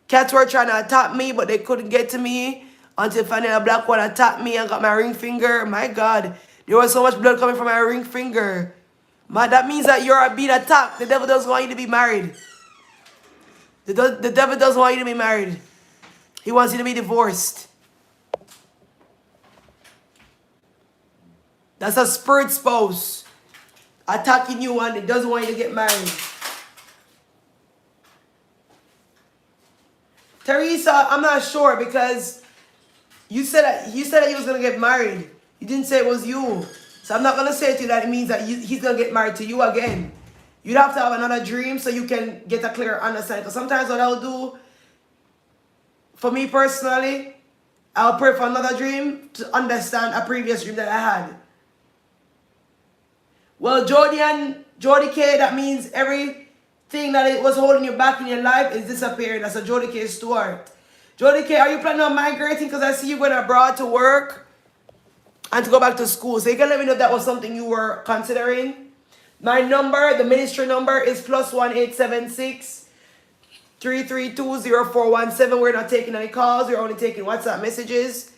Cats were trying to attack me, but they couldn't get to me until finally a black one attacked me and got my ring finger. My God, there was so much blood coming from my ring finger. That means that you're being attacked. The devil doesn't want you to be married. The devil doesn't want you to be married. He wants you to be divorced. That's a spirit spouse attacking you and it doesn't want you to get married. Teresa, I'm not sure because you said that you was gonna get married. You didn't say it was you. So I'm not gonna say to you that it means that he's gonna get married to you again. You'd have to have another dream so you can get a clear understanding. Because sometimes what I'll do, for me personally, I'll pray for another dream to understand a previous dream that I had. Well, Jody K, that means everything that it was holding you back in your life is disappearing. That's a Jody K Stewart. Jody K, are you planning on migrating? Because I see you going abroad to work and to go back to school. So you can let me know if that was something you were considering. My number, the ministry number is +1876 3320417. We're not taking any calls. We're only taking WhatsApp messages.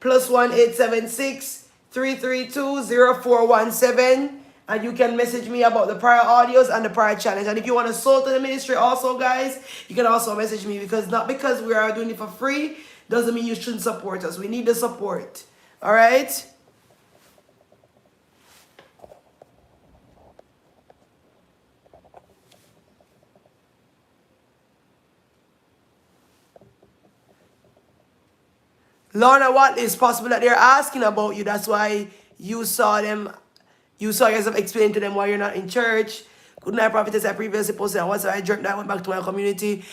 +1876 3320417. And you can message me about the prior audios and the prior challenge. And if you want to sow to the ministry also, guys, you can also message me. Because not because we are doing it for free doesn't mean you shouldn't support us. We need the support. All right? Lorna, what is possible that they're asking about you? That's why you saw them. You saw yourself explain to them why you're not in church. Good night, prophetess. I previously posted on WhatsApp. I dreamt that I went back to my community.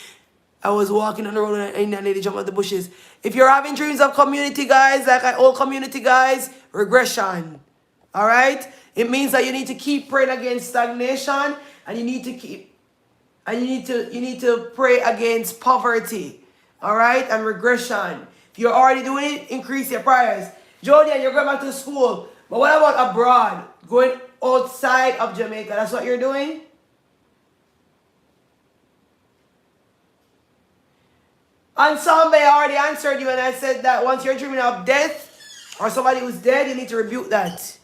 I was walking on the road and a lady jumped out the bushes. If you're having dreams of community, guys, like an old community, guys, regression. All right? It means that you need to keep praying against stagnation, and you need to pray against poverty. All right? And regression. If you're already doing it, increase your prayers. Jody, you're going back to school. But what about abroad? Going outside of Jamaica. That's what you're doing? Ensemble, I already answered you and I said that once you're dreaming of death or somebody who's dead, you need to rebuke that.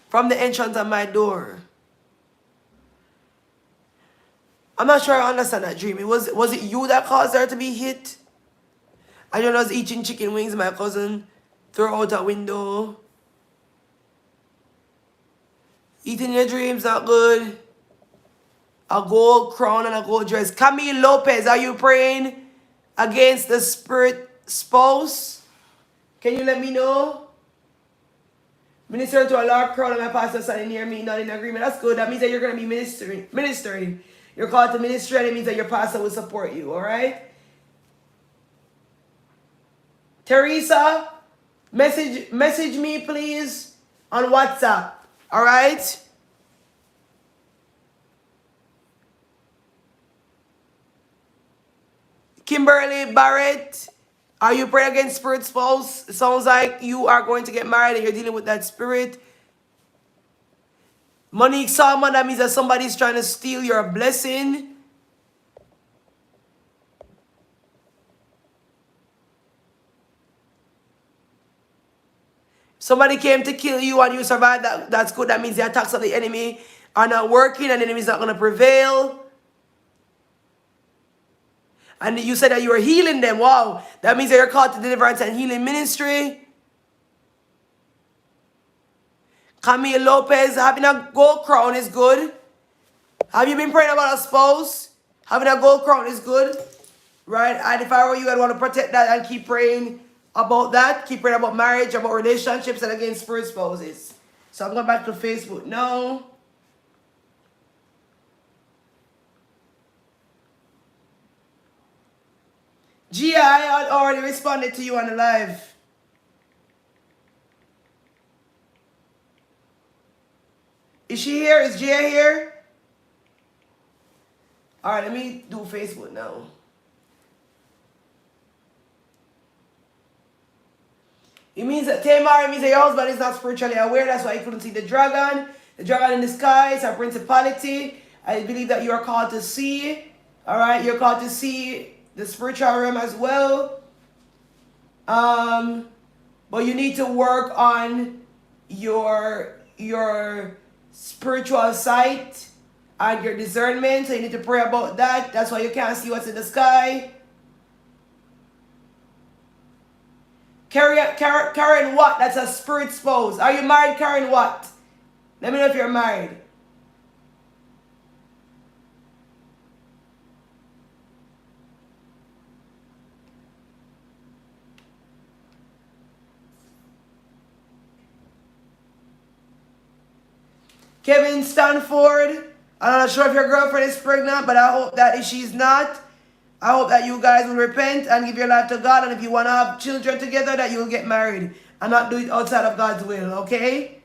From the entrance of my door. I'm not sure I understand that dream. Was it you that caused her to be hit? I don't know, I was eating chicken wings, my cousin threw out a window. Eating your dreams, not good. A gold crown and a gold dress. Camille Lopez, are you praying against the spirit spouse? Can you let me know? Ministering to a large crowd and my pastor standing near me, not in agreement. That's good. That means that you're going to be ministering. You're called to ministry, and it means that your pastor will support you, all right? Teresa, message me, please, on WhatsApp, all right? Kimberly Barrett, are you praying against spirit spouse? It sounds like you are going to get married and you're dealing with that spirit. Monique Salmon, that means that somebody's trying to steal your blessing. Somebody came to kill you and you survived. That's good. That means the attacks of the enemy are not working and the enemy is not going to prevail. And you said that you were healing them. Wow. That means that you're called to Deliverance and Healing Ministry. Camille Lopez, having a gold crown is good. Have you been praying about a spouse? Having a gold crown is good. right? And if I were you, I'd want to protect that and keep praying about that. Keep praying about marriage, about relationships, and against spirit spouses. So I'm going back to Facebook now. Gia, I already responded to you on the live. Is she here? Is Gia here? Alright, let me do Facebook now. It means that Tamar, it means that your husband is not spiritually aware. That's why you couldn't see the dragon. The dragon in the sky is a principality. I believe that you are called to see. Alright, you're called to see the spiritual realm as well. But you need to work on your spiritual sight and your discernment. So you need to pray about that. That's why you can't see what's in the sky. Karen what? That's a spirit spouse. Are you married, Karen what? Let me know if you're married. Kevin Stanford. I'm not sure if your girlfriend is pregnant, but I hope that if she's not, I hope that you guys will repent and give your life to God. And if you want to have children together, that you'll get married and not do it outside of God's will, okay?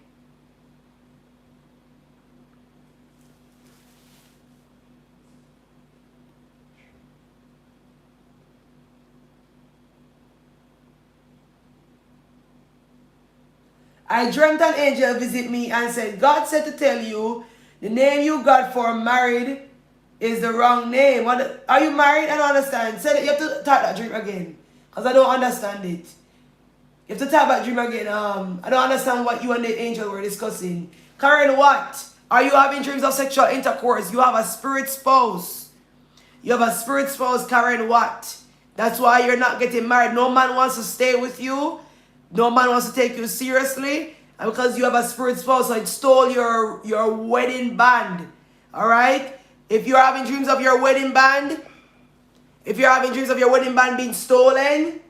I dreamt an angel visit me and said, God said to tell you, the name you got for married is the wrong name. Are you married? I don't understand. Say that you have to type that dream again. Because I don't understand it. You have to type that dream again. I don't understand what you and the angel were discussing. Karen, what? Are you having dreams of sexual intercourse? You have a spirit spouse. You have a spirit spouse, Karen, what? That's why you're not getting married. No man wants to stay with you. No man wants to take you seriously. And because you have a spirit spouse, so it stole your wedding band. Alright? If you're having dreams of your wedding band, being stolen,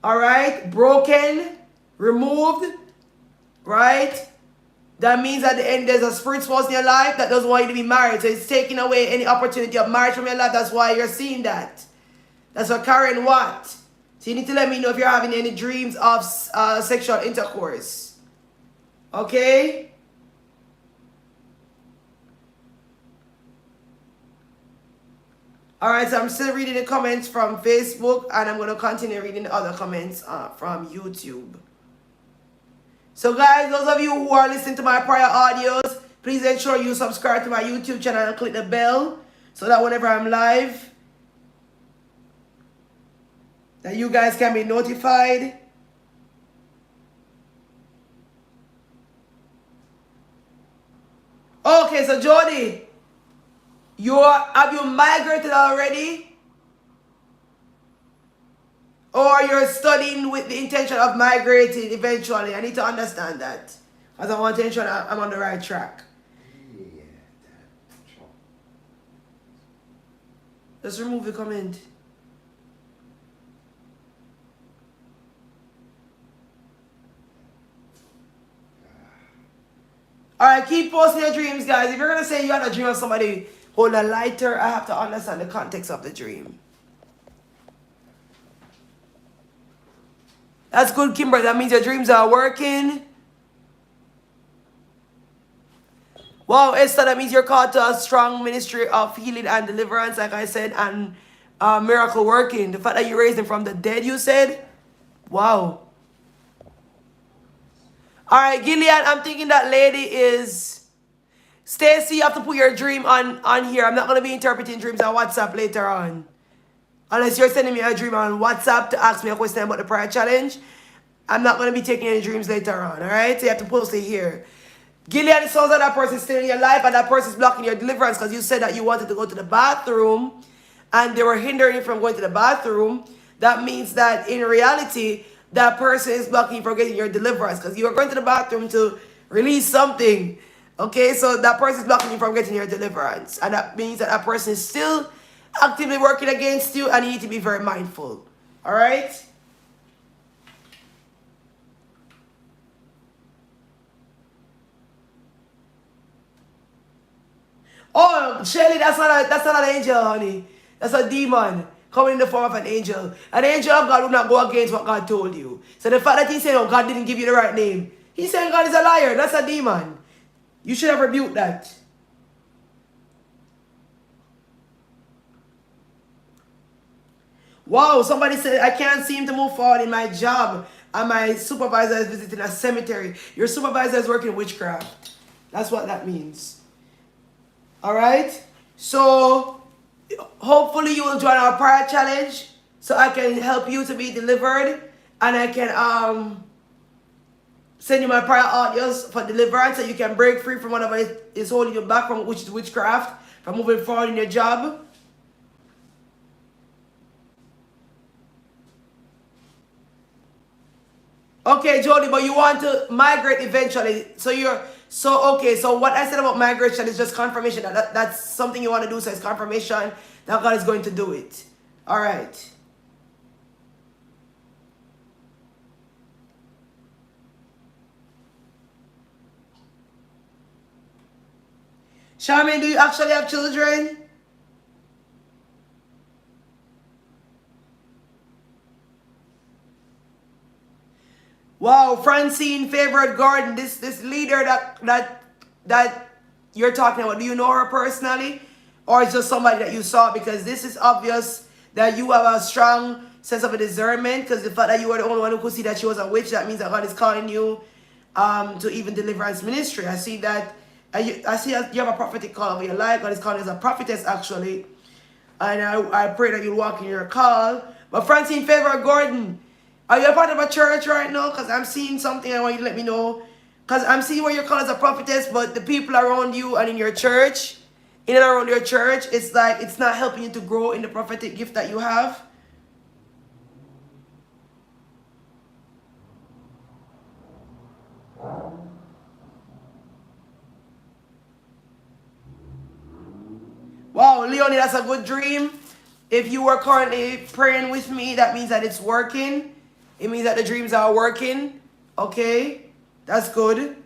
alright, broken, removed, right? That means at the end there's a spirit spouse in your life that doesn't want you to be married. So it's taking away any opportunity of marriage from your life. That's why you're seeing that. That's what Karen what? So you need to let me know if you're having any dreams of sexual intercourse. Okay? Alright, so I'm still reading the comments from Facebook and I'm going to continue reading the other comments from YouTube. So guys, those of you who are listening to my prior audios, please ensure you subscribe to my YouTube channel and click the bell so that whenever I'm live, that you guys can be notified. Okay, so Jody, have you migrated already? Or you're studying with the intention of migrating eventually? I need to understand that. Because I want to ensure that I'm on the right track. Yeah, sure. Let's remove the comment. Alright, keep posting your dreams, guys. If you're going to say you had a dream of somebody hold a lighter, I have to understand the context of the dream. That's good, Kimber. That means your dreams are working. Wow, Esther, that means you're called to a strong ministry of healing and deliverance, like I said, and miracle working. The fact that you raised him from the dead, you said? Wow. Alright, Gilead, I'm thinking that lady is... Stacy, you have to put your dream on here. I'm not going to be interpreting dreams on WhatsApp later on. Unless you're sending me a dream on WhatsApp to ask me a question about the prayer challenge. I'm not going to be taking any dreams later on, alright? So you have to post it here. Gilead, it sounds like that person's still in your life and that person's blocking your deliverance because you said that you wanted to go to the bathroom and they were hindering you from going to the bathroom. That means that in reality, that person is blocking you from getting your deliverance because you were going to the bathroom to release something. Okay, so that person is blocking you from getting your deliverance. And that means that that person is still actively working against you, and you need to be very mindful. All right? Oh, Shelly, that's not an angel, honey. That's a demon coming in the form of an angel. An angel of God will not go against what God told you. So the fact that he said, oh, God didn't give you the right name, he's saying God is a liar. That's a demon. You should have rebuked that. Wow, somebody said, I can't seem to move forward in my job, and my supervisor is visiting a cemetery. Your supervisor is working witchcraft. That's what that means. All right? So, hopefully you will join our prayer challenge so I can help you to be delivered, and I can send you my prayer audios for deliverance so you can break free from whatever is holding you back from, which is witchcraft, from moving forward in your job. Okay, Jody, but you want to migrate eventually. So what I said about migration is just confirmation that that's something you want to do. So it's confirmation that God is going to do it. All right. Charmaine, do you actually have children? Wow, Francine Favored Gordon, this leader that you're talking about, do you know her personally? Or it's just somebody that you saw? Because this is obvious that you have a strong sense of a discernment, because the fact that you were the only one who could see that she was a witch, that means that God is calling you to even Deliverance Ministry. I see that I see that you have a prophetic call over your life. God is calling you as a prophetess, actually. And I pray that you walk in your call. But Francine Favor Gordon, are you a part of a church right now? Because I'm seeing something I want you to let me know. Because I'm seeing where you're called as a prophetess, but the people around you and in your church, in and around your church, it's like it's not helping you to grow in the prophetic gift that you have. Wow, Leonie, that's a good dream. If you were currently praying with me, that means that it's working. It means that the dreams are working. Okay, that's good.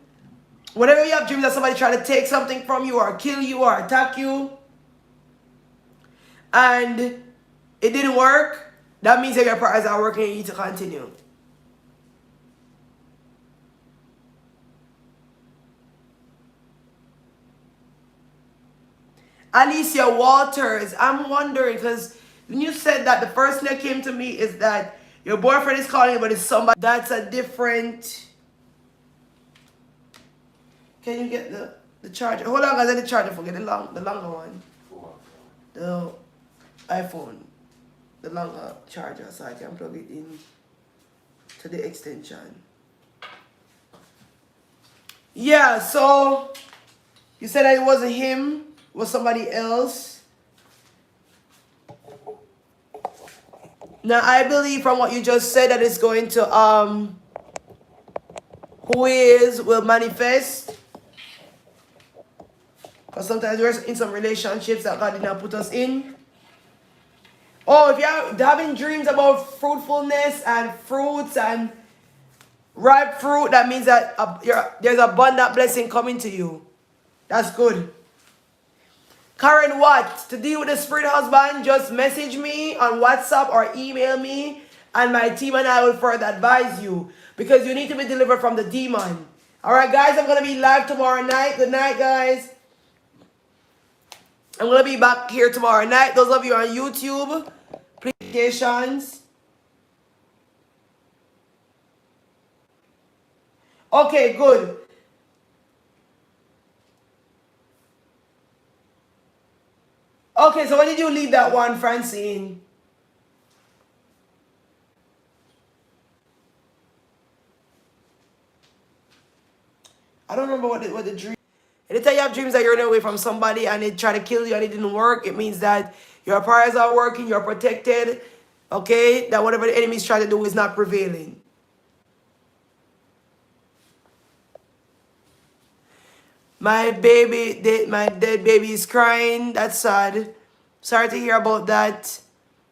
Whenever you have dreams that somebody try to take something from you or kill you or attack you, and it didn't work, that means that your prayers are working and you need to continue. Alicia Walters, I'm wondering, because when you said that, the first thing that came to me is that your boyfriend is calling you, but it's somebody that's a different. Can you get the charger? Hold on, guys, I get the charger. Forget the longer one. The iPhone, the longer charger, so I can plug it in to the extension. Yeah, so you said that it wasn't him, it was somebody else. Now I believe from what you just said that it's going to who is will manifest. Because sometimes we're in some relationships that God did not put us in. Oh, if you're having dreams about fruitfulness and fruits and ripe fruit, that means that there's abundant blessing coming to you. That's good. Karen Watt, to deal with the spirit husband, just message me on WhatsApp or email me, and my team and I will further advise you, because you need to be delivered from the demon. All right, guys, I'm going to be live tomorrow night. Good night, guys. I'm going to be back here tomorrow night. Those of you on YouTube, applications. Okay, good. Okay, so when did you leave that one, Francine? I don't remember what the dream. Anytime you have dreams that you're running away from somebody and they try to kill you and it didn't work, it means that your prayers are working, you're protected, okay? That whatever the enemy is trying to do is not prevailing. My dead baby is crying. That's sad. Sorry to hear about that.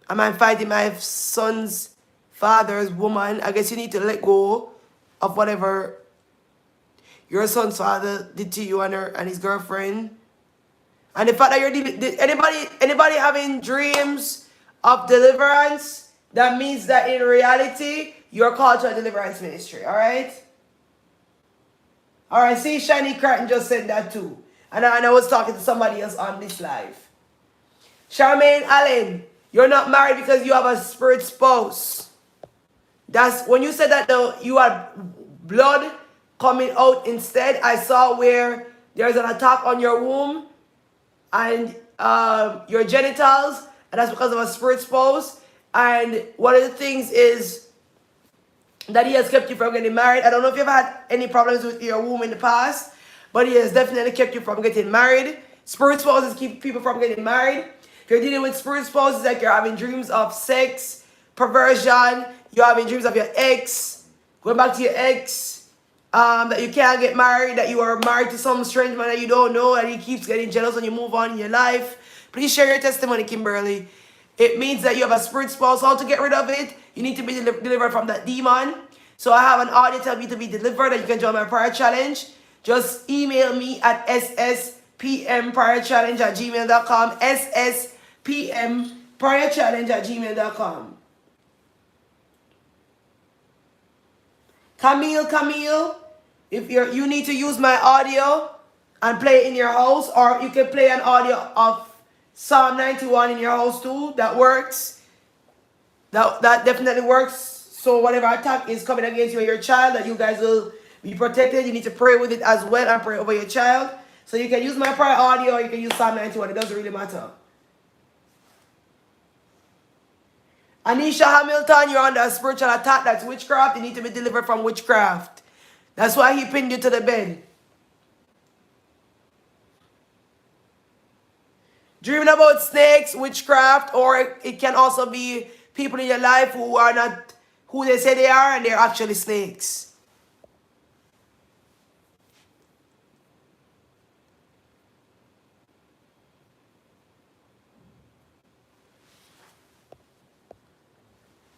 Am I fighting my son's father's woman? I guess you need to let go of whatever your son's father did to you and her and his girlfriend. And the fact that you're anybody having dreams of deliverance, that means that in reality you're called to a deliverance ministry. All right. All right. See, Shiny Cratton just said that too, and I was talking to somebody else on this live. Charmaine Allen, you're not married because you have a spirit spouse. That's when you said that though, you had blood coming out instead. I saw where there's an attack on your womb and your genitals, and that's because of a spirit spouse. And one of the things is that he has kept you from getting married. I don't know if you've had any problems with your womb in the past, but he has definitely kept you from getting married. Spirit spouses keep people from getting married. If you're dealing with spirit spouses, like you're having dreams of sex, perversion, you're having dreams of your ex, going back to your ex, that you can't get married, that you are married to some strange man that you don't know, and he keeps getting jealous when you move on in your life. Please share your testimony, Kimberly. It means that you have a spirit spouse. How to get rid of it? You need to be delivered from that demon. So I have an audio telling you to be delivered, and you can join my prayer challenge. Just email me at sspmprayerchallenge@gmail.com. sspmprayerchallenge@gmail.com. Camille, if you need to use my audio and play it in your house, or you can play an audio of Psalm 91 in your house too. That works. That definitely works. So whatever attack is coming against you and your child, that you guys will be protected. You need to pray with it as well and pray over your child. So you can use my prayer audio, or you can use Psalm 91. It doesn't really matter. Anisha Hamilton, you're under a spiritual attack. That's witchcraft. You need to be delivered from witchcraft. That's why he pinned you to the bed. Dreaming about snakes, witchcraft, or it can also be people in your life who are not who they say they are, and they're actually snakes.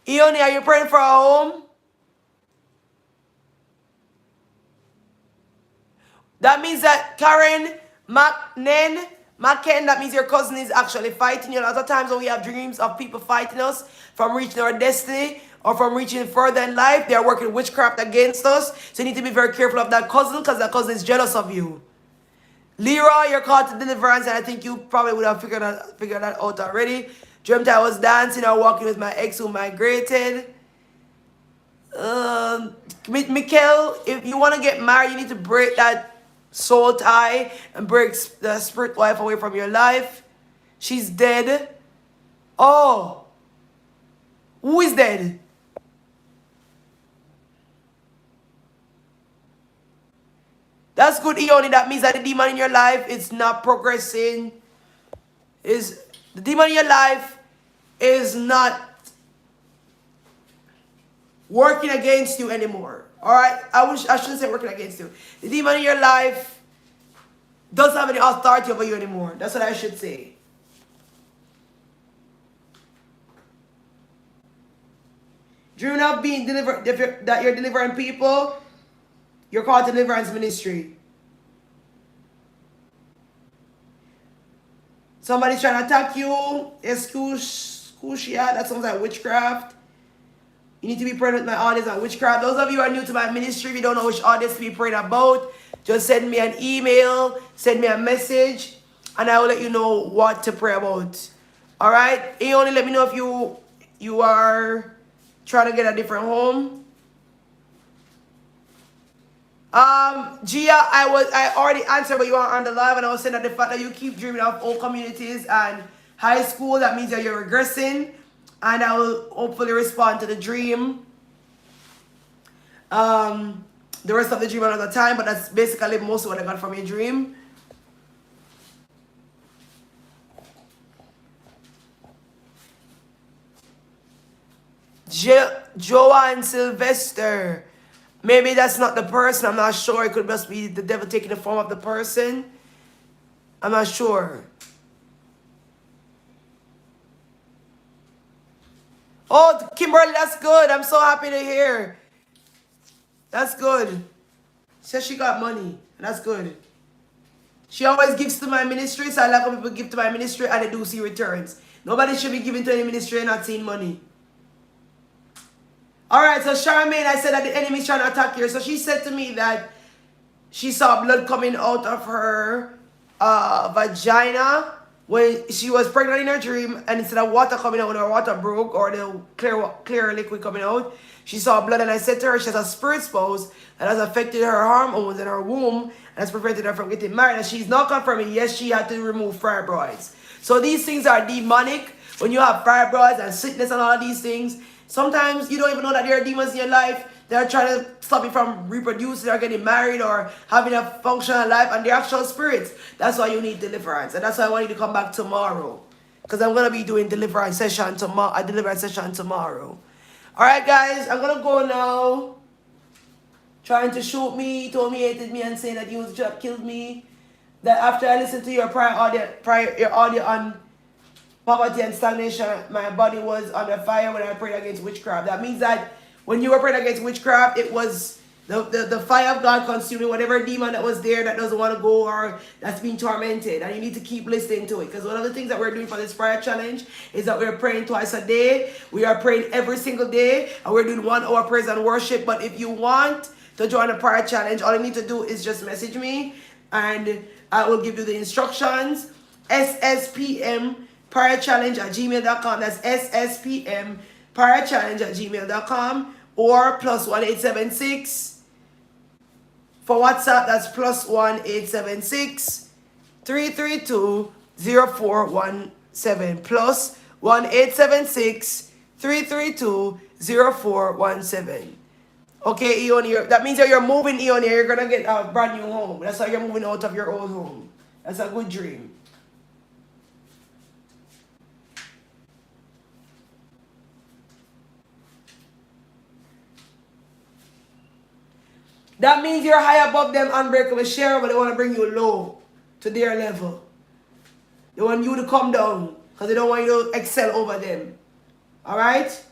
Ione, are you praying for a home? That means that Karen Macken, that means your cousin is actually fighting you. A lot of times when we have dreams of people fighting us from reaching our destiny or from reaching further in life, they are working witchcraft against us. So you need to be very careful of that cousin, because that cousin is jealous of you. Leroy, you're called to deliverance, and I think you probably would have figured that out already. Dreamt I was dancing or walking with my ex who migrated. Mikkel, if you want to get married, you need to break that soul tie and break the spirit wife away from your life. She's dead. Oh, who is dead? That's good, Ione. That means that the demon in your life is not progressing. The demon in your life is not working against you anymore. All right, I shouldn't say working against you. The demon in your life doesn't have any authority over you anymore. That's what I should say. Dreaming of being delivered, that you're delivering people, you're called to Deliverance Ministry. Somebody's trying to attack you. That sounds like witchcraft. You need to be praying with my audience on witchcraft. Those of you who are new to my ministry, if you don't know which audience to be praying about, just send me an email, send me a message, and I will let you know what to pray about. All right? You only let me know if you are trying to get a different home. Gia, I already answered, but you are on the live, and I was saying that the fact that you keep dreaming of old communities and high school, that means that you're regressing, and I will hopefully respond to the dream. The rest of the dream another time, but that's basically most of what I got from your dream. Joanne Sylvester. Maybe that's not the person. I'm not sure. It could just be the devil taking the form of the person. I'm not sure. Oh, Kimberly, that's good. I'm so happy to hear. That's good. Says she got money. That's good. She always gives to my ministry, so I like when people give to my ministry and they do see returns. Nobody should be giving to any ministry and not seeing money. Alright, so Charmaine, I said that the enemy is trying to attack her. So she said to me that she saw blood coming out of her vagina when she was pregnant in her dream, and instead of water coming out, when her water broke or the clear liquid coming out, she saw blood. And I said to her, she has a spirit spouse that has affected her hormones in her womb and has prevented her from getting married. And she's not confirming, yes, she had to remove fibroids. So these things are demonic. When you have fibroids and sickness and all of these things, sometimes you don't even know that there are demons in your life. They're trying to stop you from reproducing or getting married or having a functional life, and they're actual spirits. That's why you need deliverance. And that's why I want you to come back tomorrow. Because I'm going to be doing deliverance session tomorrow. A deliverance session tomorrow. Alright guys, I'm going to go now. Trying to shoot me. He told me he hated me and saying that he was just killed me. That after I listened to your your audio on poverty and stagnation, my body was under fire when I prayed against witchcraft. That means that when you were praying against witchcraft, it was the fire of God consuming whatever demon that was there that doesn't want to go or that's being tormented. And you need to keep listening to it. Because one of the things that we're doing for this prayer challenge is that we're praying twice a day. We are praying every single day. And we're doing 1 hour praise and worship. But if you want to join the prayer challenge, all you need to do is just message me. And I will give you the instructions. SSPM prayer challenge at gmail.com. That's SSPM prayer challenge at gmail.com, or +1 876 for WhatsApp. That's +1 876 332 0417, +1 876 332 0417. Okay, Eon, that means that you're moving, Eon. You're gonna get a brand new home. That's how you're moving out of your old home. That's a good dream. That means you're high above them, unbreakable share, but they want to bring you low to their level. They want you to come down because they don't want you to excel over them. Alright?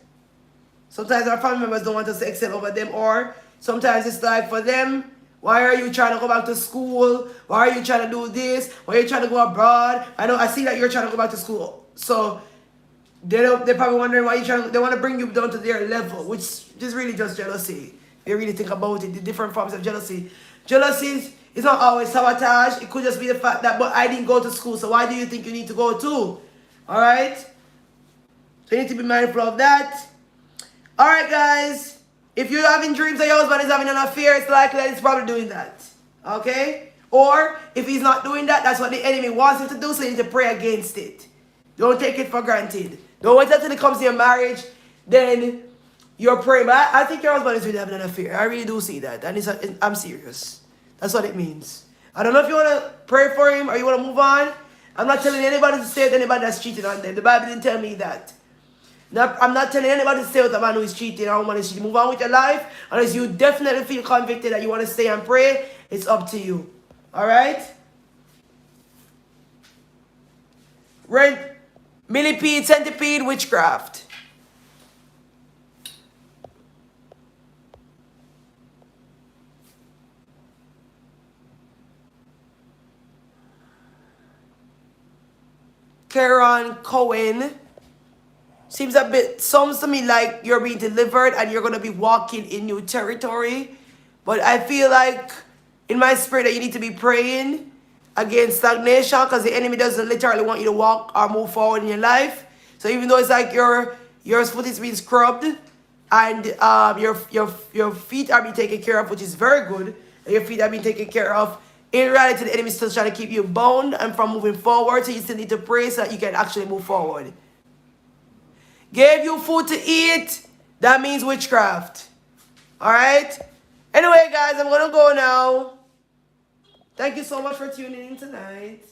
Sometimes our family members don't want us to excel over them, or sometimes it's like for them, why are you trying to go back to school? Why are you trying to do this? Why are you trying to go abroad? I see that you're trying to go back to school. So they're probably wondering why you're trying to, they want to bring you down to their level, which is really just jealousy. You really think about it, the different forms of jealousy. Jealousy is not always sabotage. It could just be the fact that, but I didn't go to school, so why do you think you need to go too? Alright? So you need to be mindful of that. Alright guys, if you're having dreams that your husband is having an affair, it's likely that he's probably doing that. Okay? Or, if he's not doing that, that's what the enemy wants him to do, so you need to pray against it. Don't take it for granted. Don't wait until it comes to your marriage, then you're praying. But I think your husband is really having an affair. I really do see that. And I'm serious. That's what it means. I don't know if you want to pray for him or you want to move on. I'm not telling anybody to stay with anybody that's cheating on them. The Bible didn't tell me that. I'm not telling anybody to stay with a man who is cheating or a woman who is cheating. Move on with your life. Unless you definitely feel convicted that you want to stay and pray, it's up to you. Alright? Millipede, centipede, witchcraft. Karen Cohen. Sounds to me like you're being delivered and you're going to be walking in new territory. But I feel like in my spirit that you need to be praying against stagnation, because the enemy doesn't literally want you to walk or move forward in your life. So even though it's like your foot is being scrubbed and your feet are being taken care of, which is very good, and your feet are being taken care of, in reality, the enemy is still trying to keep you bound and from moving forward, so you still need to pray so that you can actually move forward. Gave you food to eat, that means witchcraft. Alright? Anyway, guys, I'm going to go now. Thank you so much for tuning in tonight.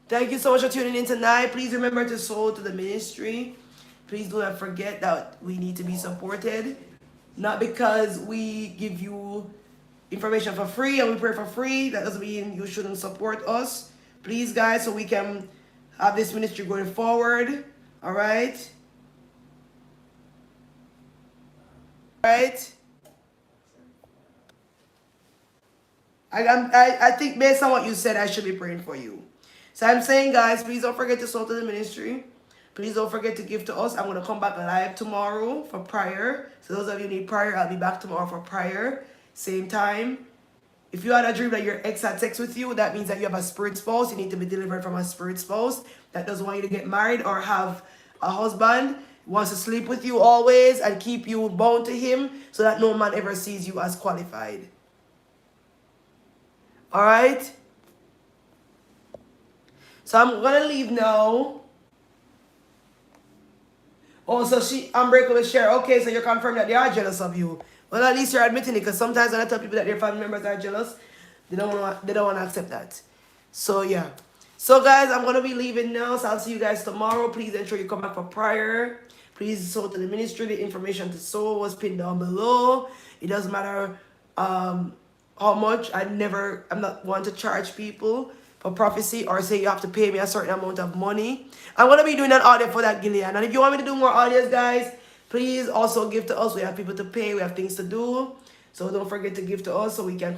Thank you so much for tuning in tonight. Please remember to sow to the ministry. Please do not forget that we need to be supported. Not because we give you information for free and we pray for free. That doesn't mean you shouldn't support us. please, guys, so we can have this ministry going forward. All right. Right. I think based on what you said, I should be praying for you. So I'm saying, guys, please don't forget to sow to the ministry. Please don't forget to give to us. I'm going to come back live tomorrow for prayer. So those of you who need prayer, I'll be back tomorrow for prayer. Same time. If you had a dream that your ex had sex with you, that means that you have a spirit spouse. You need to be delivered from a spirit spouse that doesn't want you to get married or have a husband, wants to sleep with you always and keep you bound to him so that no man ever sees you as qualified. All right? So I'm going to leave now. Oh, so Unbreakable share. Okay, so you're confirming that they are jealous of you. Well, at least you're admitting it, because sometimes when I tell people that their family members are jealous, they don't want to accept that. So yeah. So guys, I'm gonna be leaving now. So I'll see you guys tomorrow. Please ensure you come back for prayer. Please sow to the ministry. The information to sow was pinned down below. It doesn't matter how much. I'm not one to charge people for prophecy or say you have to pay me a certain amount of money. I'm gonna be doing an audio for that, Gilead. And if you want me to do more audios, guys, please also give to us. We have people to pay. We have things to do. So don't forget to give to us so we can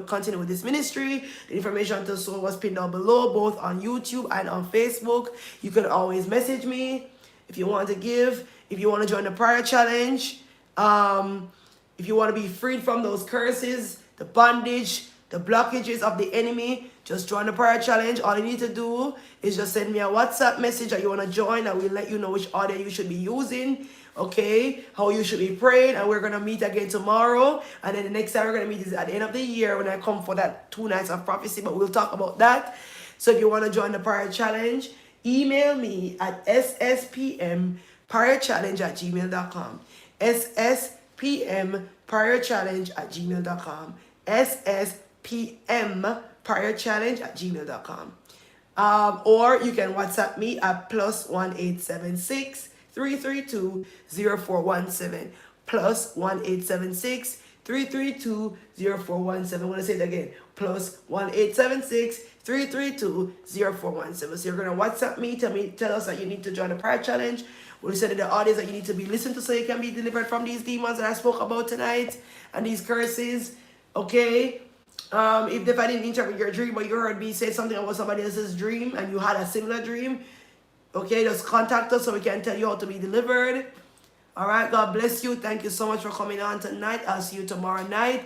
continue with this ministry. The information to sow was pinned down below, both on YouTube and on Facebook. You can always message me if you want to give. If you want to join the prayer challenge. If you want to be freed from those curses, the bondage, the blockages of the enemy, just join the prayer challenge. All you need to do is just send me a WhatsApp message that you want to join, and we'll let you know which audio you should be using. Okay, how you should be praying, and we're gonna meet again tomorrow, and then the next time we're gonna meet is at the end of the year when I come for that 2 nights of prophecy, but we'll talk about that. So if you want to join the prayer challenge, email me at sspmprayerchallenge@gmail.com. sspmprayerchallenge@gmail.com. sspmprayerchallenge@gmail.com. Or you can WhatsApp me at +1876 332 0417 +1876 332 0417. I'm going to say it again. +1876 332 0417. So you're going to WhatsApp me, tell us that you need to join the prayer challenge. We'll send you the audios that you need to be listened to so you can be delivered from these demons that I spoke about tonight and these curses. Okay? If I didn't interpret your dream, but you heard me say something about somebody else's dream and you had a similar dream, okay, just contact us so we can tell you how to be delivered. All right, God bless you. Thank you so much for coming on tonight. I'll see you tomorrow night.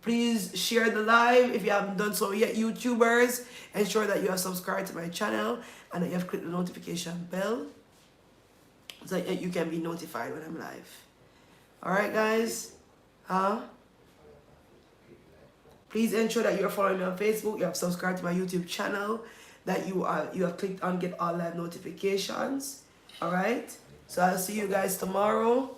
Please share the live if you haven't done so yet. YouTubers, ensure that you have subscribed to my channel and that you have clicked the notification bell so that you can be notified when I'm live. All right, guys. Please ensure that you're following me on Facebook. You have subscribed to my YouTube channel. That you have clicked on get all live notifications. All right. So I'll see you guys tomorrow.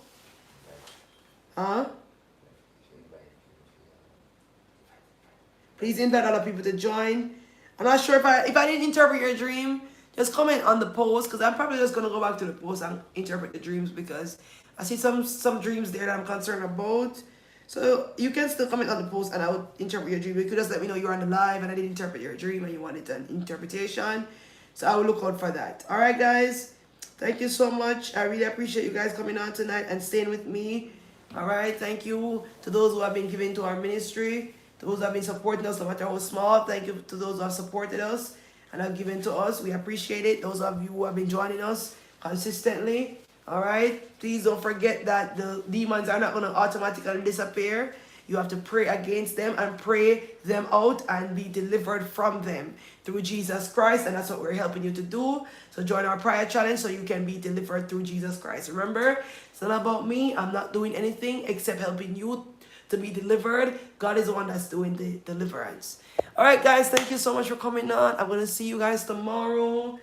Please invite other people to join. I'm not sure if I didn't interpret your dream, just comment on the post, because I'm probably just gonna go back to the post and interpret the dreams, because I see some dreams there that I'm concerned about. So you can still comment on the post and I will interpret your dream. You could just let me know you're on the live and I didn't interpret your dream and you wanted an interpretation. So I will look out for that. All right, guys. Thank you so much. I really appreciate you guys coming on tonight and staying with me. All right. Thank you to those who have been giving to our ministry. To those who have been supporting us, no matter how small. Thank you to those who have supported us and have given to us. We appreciate it. Those of you who have been joining us consistently. All right, please don't forget that the demons are not going to automatically disappear. You have to pray against them and pray them out and be delivered from them through Jesus Christ. And that's what we're helping you to do. So join our prayer challenge so you can be delivered through Jesus Christ. Remember, it's not about me. I'm not doing anything except helping you to be delivered. God is the one that's doing the deliverance. All right, guys, thank you so much for coming on. I'm going to see you guys tomorrow.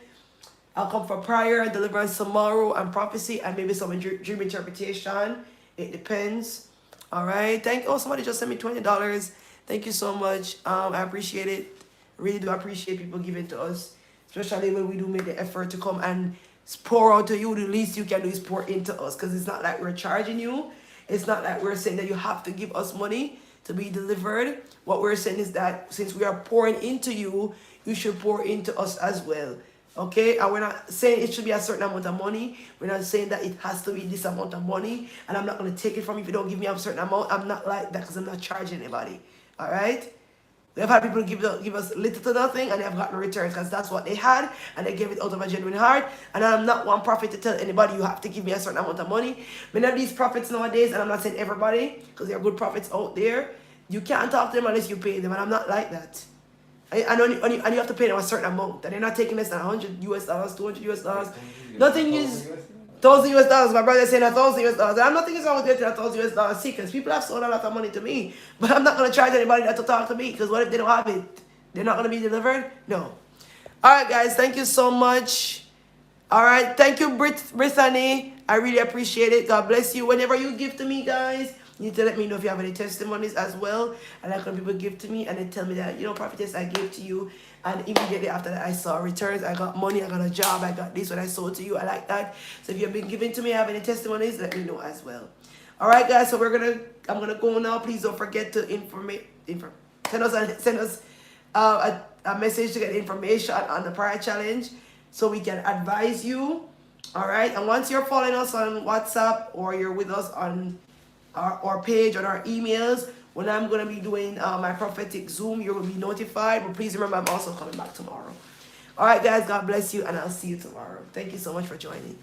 I'll come for prayer, deliverance tomorrow, and prophecy, and maybe some dream interpretation. It depends. All right. Somebody just sent me $20. Thank you so much. I appreciate it. I really do appreciate people giving to us, especially when we do make the effort to come and pour out to you. The least you can do is pour into us, because it's not like we're charging you. It's not like we're saying that you have to give us money to be delivered. What we're saying is that since we are pouring into you, you should pour into us as well. Okay, and we're not saying it should be a certain amount of money. We're not saying that it has to be this amount of money, and I'm not going to take it from you if you don't give me a certain amount. I'm not like that because I'm not charging anybody. All right. We have had people give us little to nothing and they have gotten returns because that's what they had and they gave it out of a genuine heart. And I'm not one prophet to tell anybody you have to give me a certain amount of money. Many of these prophets nowadays, and I'm not saying everybody because there are good prophets out there, you can't talk to them unless you pay them, and I'm not like that. And you have to pay them a certain amount, and they're not taking less than $100 US, $200 US. Nothing is $1,000 US. My brother is saying $1,000 US, and I'm not thinking wrong with getting $1,000 US because people have sold a lot of money to me, but I'm not going to charge anybody that to talk to me because what if they don't have it? They're not going to be delivered? No. All right, guys, thank you so much. All right, thank you, Brittany. I really appreciate it. God bless you. Whenever you give to me, guys, you need to let me know if you have any testimonies as well. I like when people give to me and they tell me that, you know, prophetess, I gave to you. And immediately after that, I saw returns. I got money. I got a job. I got this when I sold to you. I like that. So if you've been giving to me, have any testimonies, let me know as well. All right, guys. So I'm gonna go now. Please don't forget to send us a message to get information on the prayer challenge so we can advise you. All right. And once you're following us on WhatsApp or you're with us on our page, on our emails, when I'm going to be doing my prophetic Zoom, you will be notified. But please remember, I'm also coming back tomorrow. All right, guys, God bless you, and I'll see you tomorrow. Thank you so much for joining.